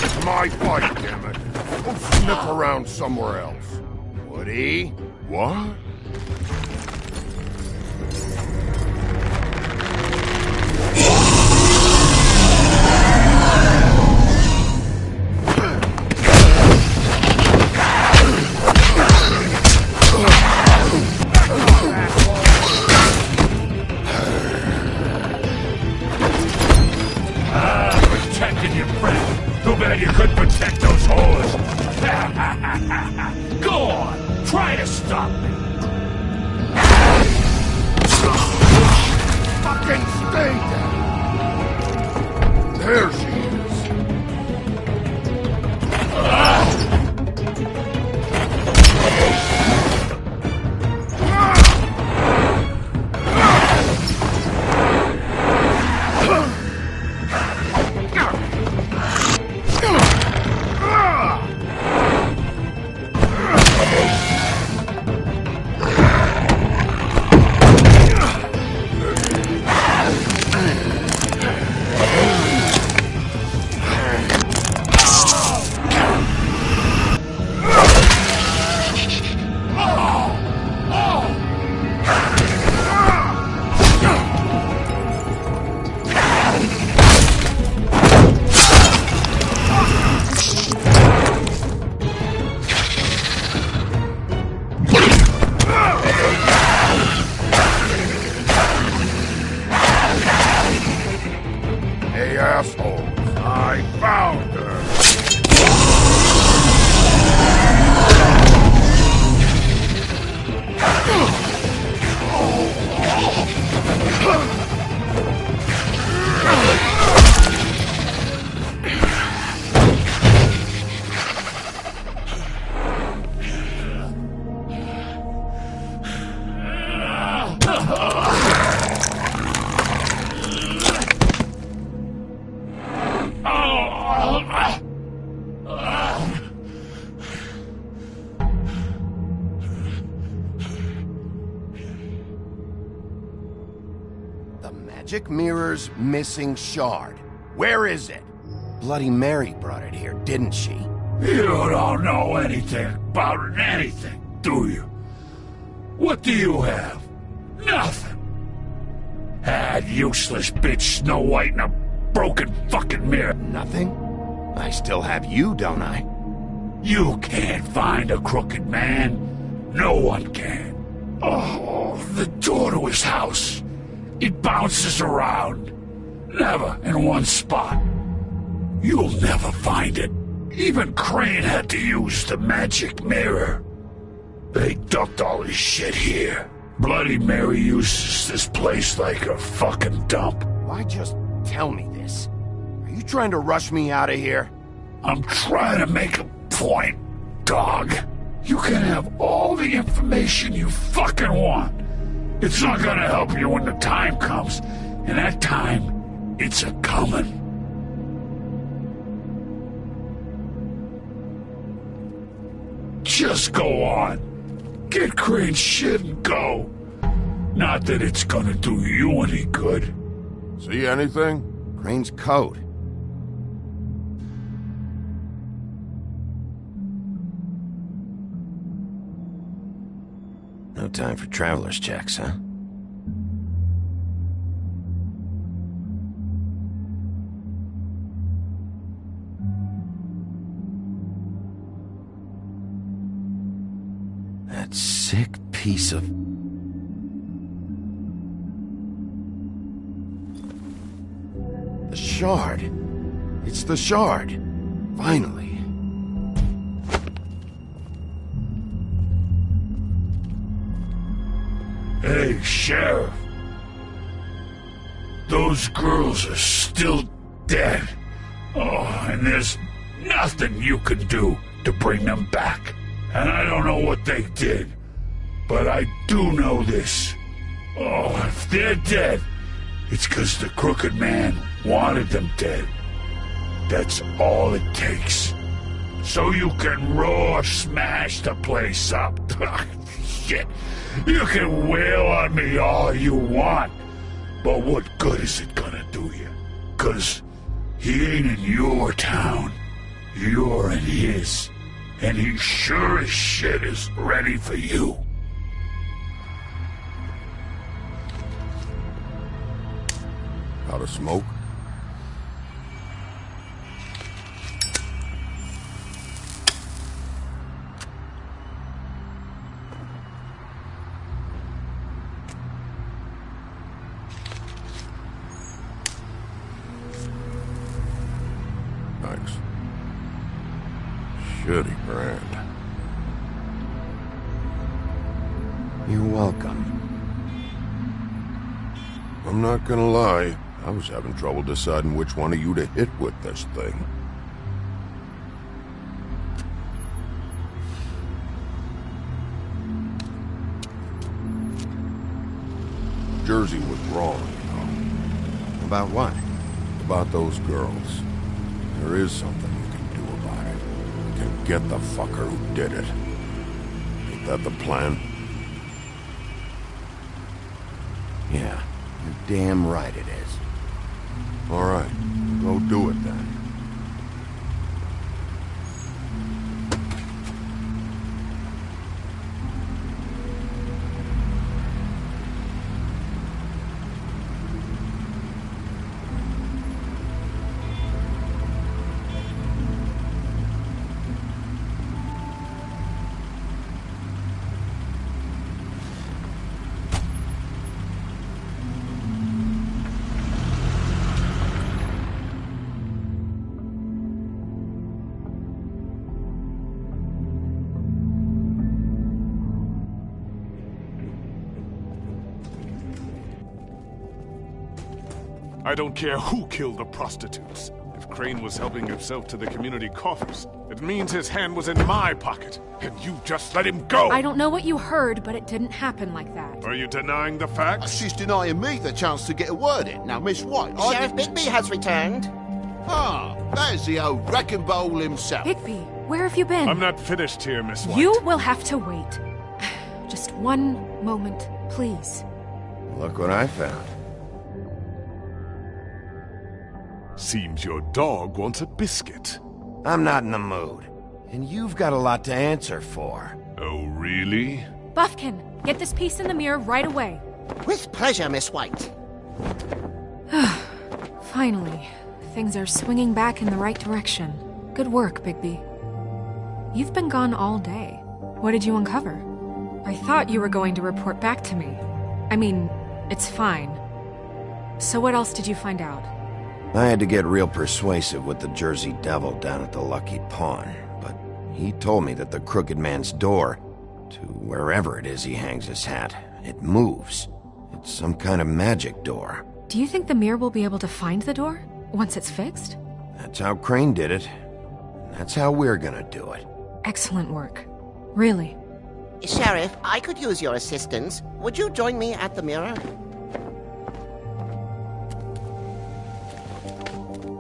It's my fight, damn it. Go sniff around somewhere else. Woody? What? bet you could protect those whores. Go on, try to stop me. Fucking stay there! There she is. Hey, assholes, I found her. The magic mirror's missing shard. Where is it? Bloody Mary brought it here, didn't she? You don't know anything about anything, do you? What do you have? Nothing. That useless bitch Snow White and a broken fucking mirror. Nothing? I still have you, don't I? You can't find a crooked man. No one can. Oh, the door to his house. It bounces around. Never in one spot. You'll never find it. Even Crane had to use the magic mirror. They dumped all his shit here. Bloody Mary uses this place like a fucking dump. Why just tell me this? Are you trying to rush me out of here? I'm trying to make a point, dog. You can have all the information you fucking want. It's not gonna help you when the time comes. And that time, it's a-comin'. Just go on. Get Crane's shit and go. Not that it's gonna do you any good. See anything? Crane's coat. No time for traveler's checks, huh? That sick piece of... The shard. It's the shard. Finally. Hey, Sheriff. Those girls are still dead. Oh, and there's nothing you can do to bring them back. And I don't know what they did, but I do know this. Oh, if they're dead, it's 'cause the Crooked Man wanted them dead. That's all it takes. So you can roar smash the place up. Shit. You can wail on me all you want, but what good is it gonna do you? 'Cause he ain't in your town. You're in his. And he sure as shit is ready for you. Out of smoke? Thanks. shitty brand. You're welcome. I'm not gonna lie, I was having trouble deciding which one of you to hit with this thing. Jersey was wrong, you know. About what? About those girls. There is something you can do about it. You can get the fucker who did it. Ain't that the plan? Yeah, you're damn right it is. All right, go do it then. I don't care who killed the prostitutes. If Crane was helping himself to the community coffers, it means his hand was in my pocket, and you just let him go! I don't know what you heard, but it didn't happen like that. Are you denying the facts? She's denying me the chance to get a word in. Now, Miss White, Sheriff Bigby has returned. Ah, there's the old wrecking bowl himself. Bigby, where have you been? I'm not finished here, Miss White. You will have to wait. Just one moment, please. Look what I found. Seems your dog wants a biscuit. I'm not in the mood. And you've got a lot to answer for. Oh, really? Buffkin, get this piece in the mirror right away. With pleasure, Miss White. Finally, things are swinging back in the right direction. Good work, Bigby. You've been gone all day. What did you uncover? I thought you were going to report back to me. I mean, it's fine. So what else did you find out? I had to get real persuasive with the Jersey Devil down at the Lucky Pawn, but he told me that the Crooked Man's door, to wherever it is he hangs his hat, it moves. It's some kind of magic door. Do you think the mirror will be able to find the door once it's fixed? That's how Crane did it. That's how we're gonna do it. Excellent work. Really. Sheriff, I could use your assistance. Would you join me at the mirror?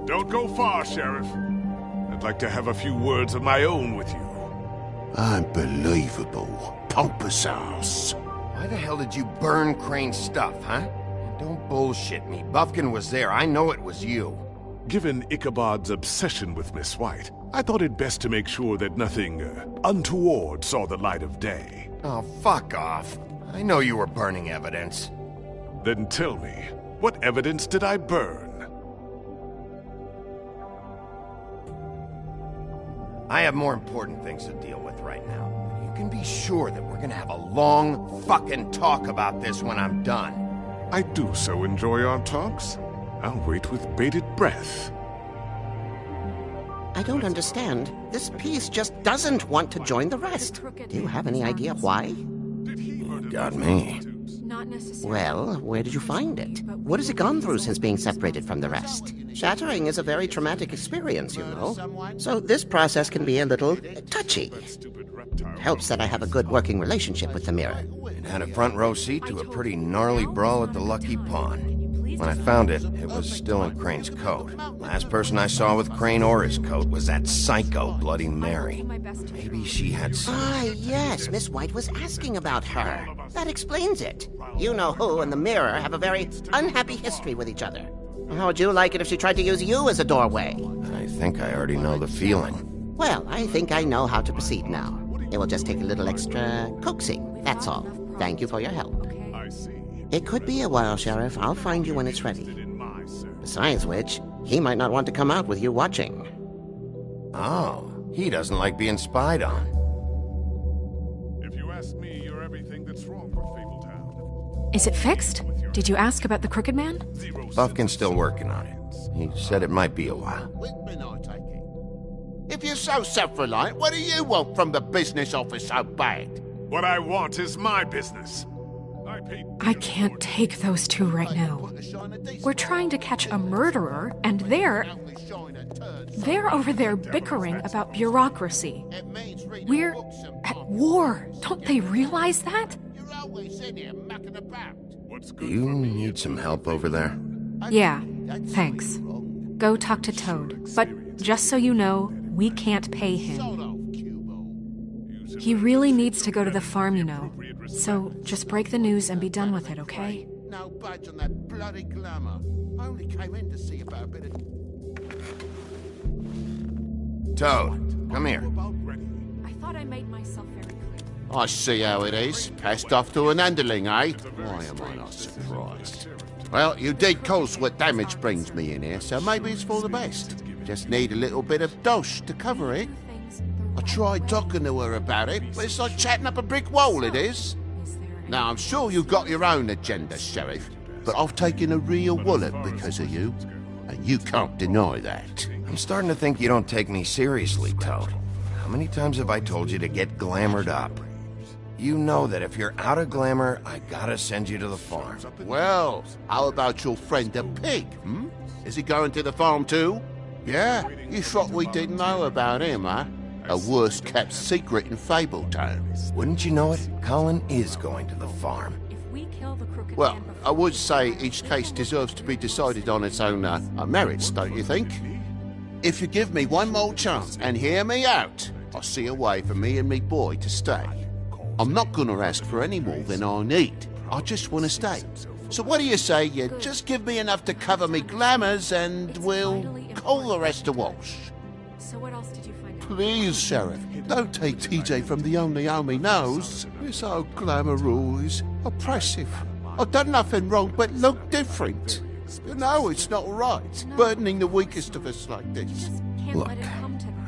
Don't go far, Sheriff. I'd like to have a few words of my own with you. Unbelievable. Pompous ass. Why the hell did you burn Crane's stuff, huh? Don't bullshit me. Buffkin was there. I know it was you. Given Ichabod's obsession with Miss White, I thought it best to make sure that nothing untoward saw the light of day. Oh, fuck off. I know you were burning evidence. Then tell me, what evidence did I burn? I have more important things to deal with right now. You can be sure that we're gonna have a long fucking talk about this when I'm done. I do so enjoy our talks. I'll wait with bated breath. I don't understand. This piece just doesn't want to join the rest. Do you have any idea why? Got me. Not necessarily. Well, where did you find it? What has it gone through since being separated from the rest? Shattering is a very traumatic experience, you know. So this process can be a little touchy. It helps that I have a good working relationship with the mirror. It had a front row seat to a pretty gnarly brawl at the Lucky Pawn. When I found it, it was still in Crane's coat. Last person I saw with Crane or his coat was that psycho Bloody Mary. Maybe she had some... Ah, yes, Miss White was asking about her. That explains it. You know who and the mirror have a very unhappy history with each other. How would you like it if she tried to use you as a doorway? I think I already know the feeling. Well, I think I know how to proceed now. It will just take a little extra coaxing, that's all. Thank you for your help. I see. It could be a while, Sheriff. I'll find you when it's ready. Besides which, he might not want to come out with you watching. Oh, he doesn't like being spied on. If you ask me, you're everything that's wrong with Fabletown. Is it fixed? Did you ask about the Crooked Man? Buffkin's still working on it. He said it might be a while. If you're so self-reliant, what do you want from the business office so bad? What I want is my business. I can't take those two right now. We're trying to catch a murderer, and they're over there bickering about bureaucracy. We're at war. Don't they realize that? Do you need some help over there? Yeah, thanks. Go talk to Toad. But just so you know, we can't pay him. He really needs to go to the farm, you know. So just break the news and be done with it, okay? No budge on that bloody glamour. I only came in to see about a bit of... Toad, come here. I thought I made myself very clear. I see how it is. Passed off to an underling, eh? Why am I not surprised? Well, you did cause what damage brings me in here, so maybe it's for the best. Just need a little bit of dosh to cover it. I tried talking to her about it, but it's like chatting up a brick wall, it is. Now, I'm sure you've got your own agenda, Sheriff, but I've taken a real wallop because of you, and you can't deny that. I'm starting to think you don't take me seriously, Toad. How many times have I told you to get glamored up? You know that if you're out of glamour, I gotta send you to the farm. Well, how about your friend the pig, hmm? Is he going to the farm too? Yeah, you thought we didn't know about him, huh? A worst-kept secret in Fabletown. Wouldn't you know it? Colin is going to the farm. Well, I would say each case deserves to be decided on its own merits, don't you think? If you give me one more chance and hear me out, I'll see a way for me and me boy to stay. I'm not gonna ask for any more than I need. I just want to stay. So what do you say you just give me enough to cover me glamours and we'll call the rest a wash? So what else did you find out? Please, Sheriff, don't take TJ from the only home he knows. This old glamour rule is oppressive. I've done nothing wrong but look different. You know it's not right, burdening the weakest of us like this. Look,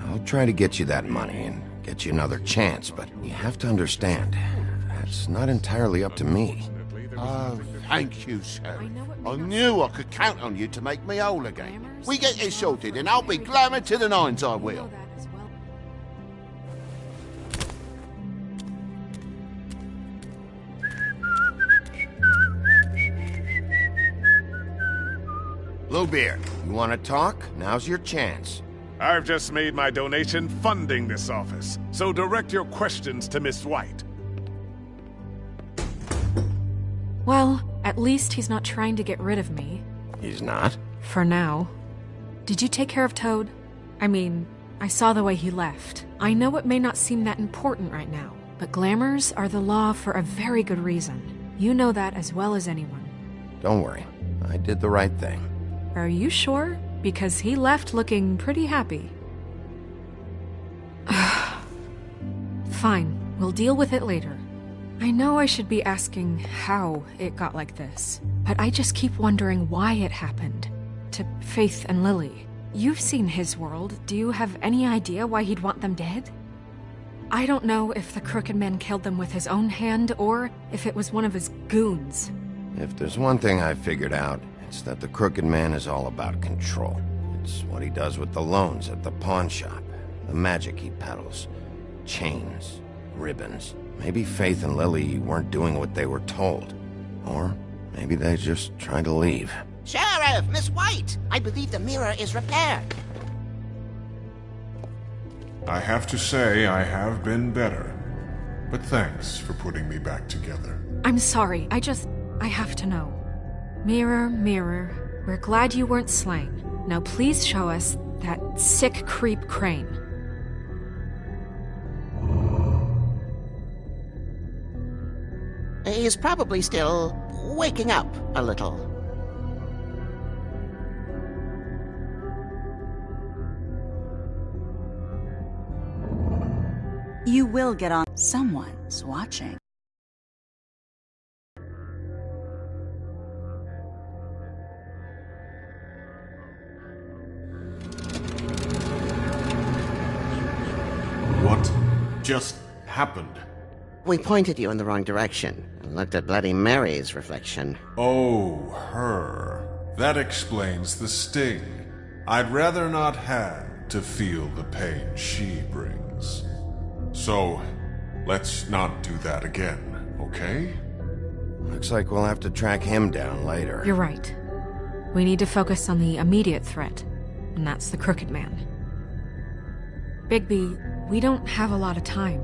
I'll try to get you that money and get you another chance, but you have to understand, that's not entirely up to me. Oh, thank you, Sheriff. I knew I could count on you to make me whole again. We get it sorted, and I'll be glamour to the nines, I will. Bluebeard, you want to talk? Now's your chance. I've just made my donation funding this office, so direct your questions to Miss White. Well, at least he's not trying to get rid of me. He's not? For now. Did you take care of Toad? I mean, I saw the way he left. I know it may not seem that important right now, but glamours are the law for a very good reason. You know that as well as anyone. Don't worry. I did the right thing. Are you sure? Because he left looking pretty happy. Fine, we'll deal with it later. I know I should be asking how it got like this, but I just keep wondering why it happened. To Faith and Lily. You've seen his world. Do you have any idea why he'd want them dead? I don't know if the Crooked Man killed them with his own hand or if it was one of his goons. If there's one thing I figured out, it's that the Crooked Man is all about control. It's what he does with the loans at the pawn shop, the magic he peddles, chains, ribbons. Maybe Faith and Lily weren't doing what they were told. Or maybe they just tried to leave. Sheriff, Miss White! I believe the mirror is repaired. I have to say I have been better. But thanks for putting me back together. I'm sorry, I have to know. Mirror, mirror, we're glad you weren't slain. Now please show us that sick creep Crane. He's probably still waking up a little. You will get on. Someone's watching. What just happened? We pointed you in the wrong direction and looked at Bloody Mary's reflection. Oh, her. That explains the sting. I'd rather not have to to feel the pain she brings. So, let's not do that again, okay? Looks like we'll have to track him down later. You're right. We need to focus on the immediate threat, and that's the Crooked Man. Bigby, we don't have a lot of time.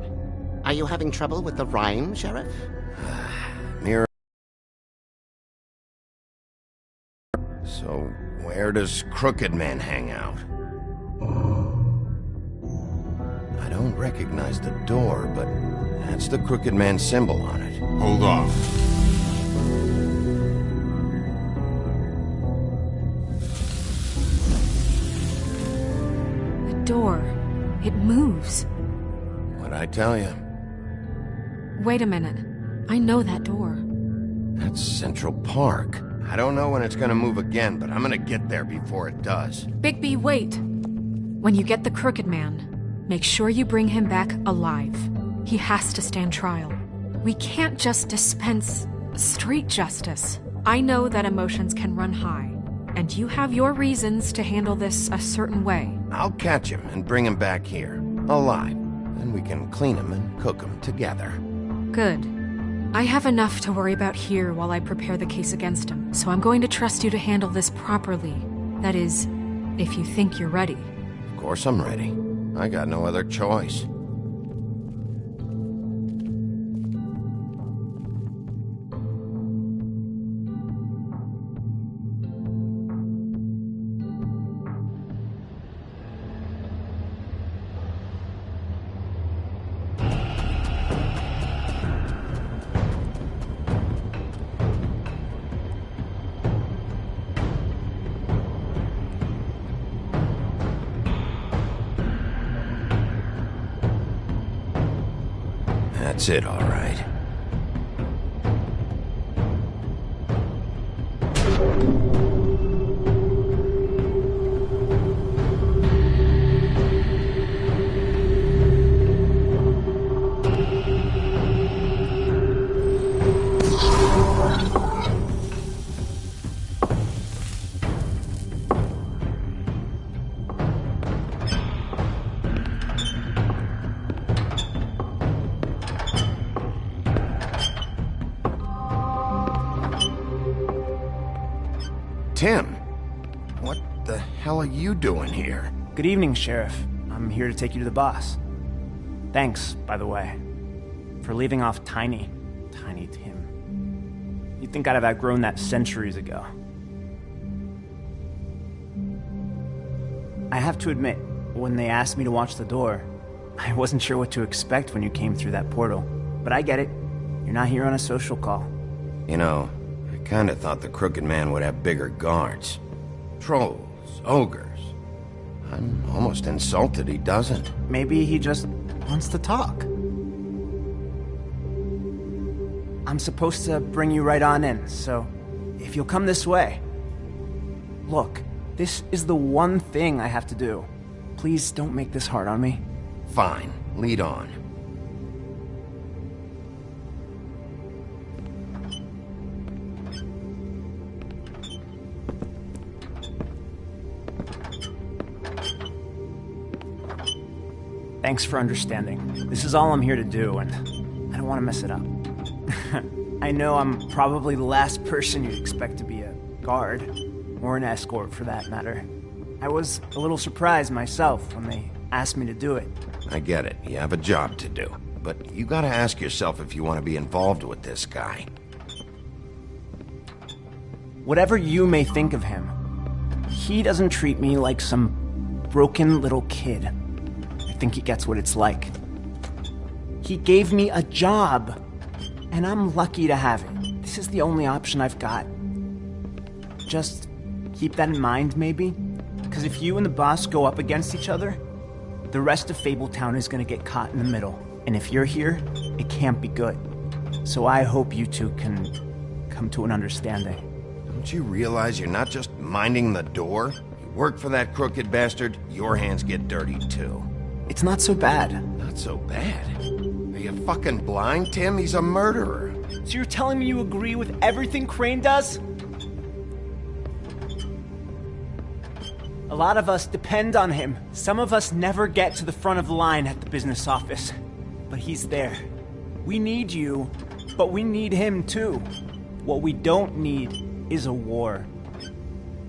Are you having trouble with the rhyme, Sheriff? Mira. So, where does Crooked Man hang out? I don't recognize the door, but that's the Crooked Man symbol on it. Hold on. The door. It moves. What'd I tell you? Wait a minute. I know that door. That's Central Park. I don't know when it's gonna move again, but I'm gonna get there before it does. Bigby, wait! When you get the Crooked Man, make sure you bring him back alive. He has to stand trial. We can't just dispense street justice. I know that emotions can run high, and you have your reasons to handle this a certain way. I'll catch him and bring him back here, alive. Then we can clean him and cook him together. Good. I have enough to worry about here while I prepare the case against him, so I'm going to trust you to handle this properly. That is, if you think you're ready. Of course I'm ready. I got no other choice. That's it, all right. Tim, what the hell are you doing here? Good evening, Sheriff. I'm here to take you to the boss. Thanks, by the way, for leaving off Tiny Tim. You'd think I'd have outgrown that centuries ago. I have to admit, when they asked me to watch the door, I wasn't sure what to expect when you came through that portal. But I get it. You're not here on a social call. You know, I kinda thought the Crooked Man would have bigger guards. Trolls, ogres. I'm almost insulted he doesn't. Maybe he just wants to talk. I'm supposed to bring you right on in, so if you'll come this way. Look, this is the one thing I have to do. Please don't make this hard on me. Fine, lead on. Thanks for understanding. This is all I'm here to do, and I don't want to mess it up. I know I'm probably the last person you'd expect to be a guard, or an escort for that matter. I was a little surprised myself when they asked me to do it. I get it, you have a job to do. But you gotta ask yourself if you want to be involved with this guy. Whatever you may think of him, he doesn't treat me like some broken little kid. I think he gets what it's like. He gave me a job, and I'm lucky to have it. This is the only option I've got. Just keep that in mind, maybe? Because if you and the boss go up against each other, the rest of Fabletown is going to get caught in the middle. And if you're here, it can't be good. So I hope you two can come to an understanding. Don't you realize you're not just minding the door? You work for that crooked bastard, your hands get dirty too. It's not so bad. Not so bad? Are you fucking blind, Tim? He's a murderer. So you're telling me you agree with everything Crane does? A lot of us depend on him. Some of us never get to the front of the line at the business office. But he's there. We need you, but we need him too. What we don't need is a war.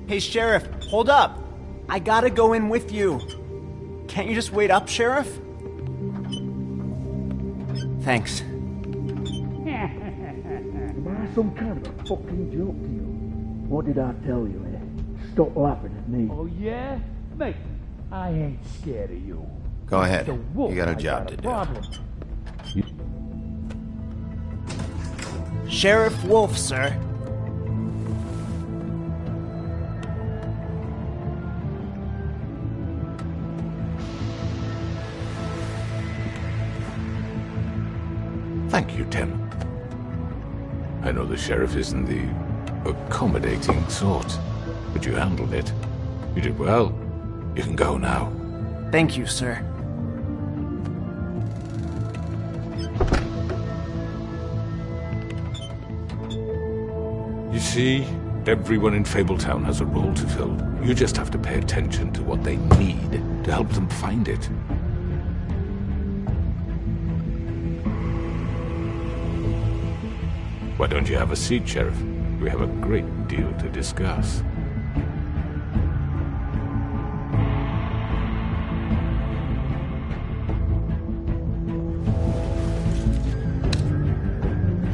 Hey, Sheriff, hold up! I gotta go in with you. Can't you just wait up, Sheriff? Thanks. Am I some kind of a fucking joke to you? What did I tell you, eh? Stop laughing at me. Oh, yeah? Mate, I ain't scared of you. Go ahead. The wolf, You got a I job got to a do. problem. Sheriff Wolf, sir. Thank you, Tim. I know the sheriff isn't the accommodating sort, but you handled it. You did well. You can go now. Thank you, sir. You see, everyone in Fabletown has a role to fill. You just have to pay attention to what they need to help them find it. Why don't you have a seat, Sheriff? We have a great deal to discuss.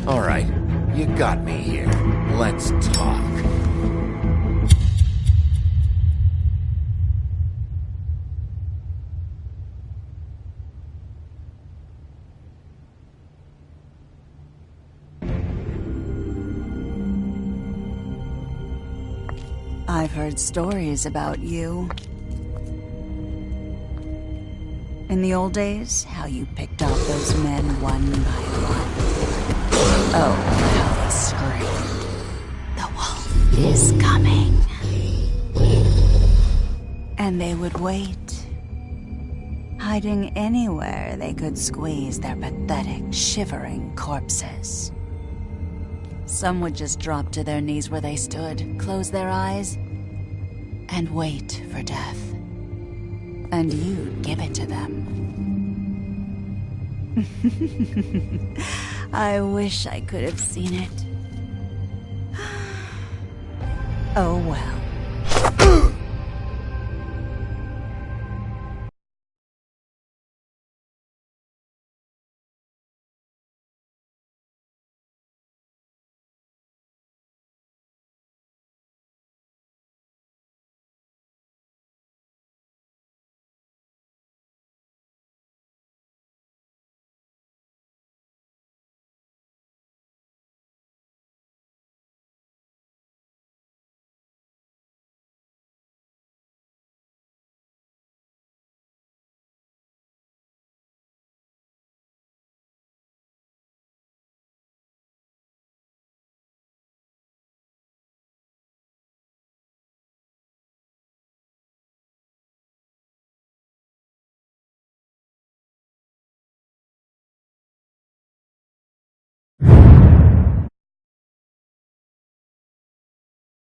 All right, you got me here. Let's talk. I've heard stories about you. In the old days, how you picked off those men one by one. Oh, how they screamed. The wolf is coming. And they would wait, hiding anywhere they could squeeze their pathetic, shivering corpses. Some would just drop to their knees where they stood, close their eyes, and wait for death. And you'd give it to them. I wish I could have seen it. Oh well.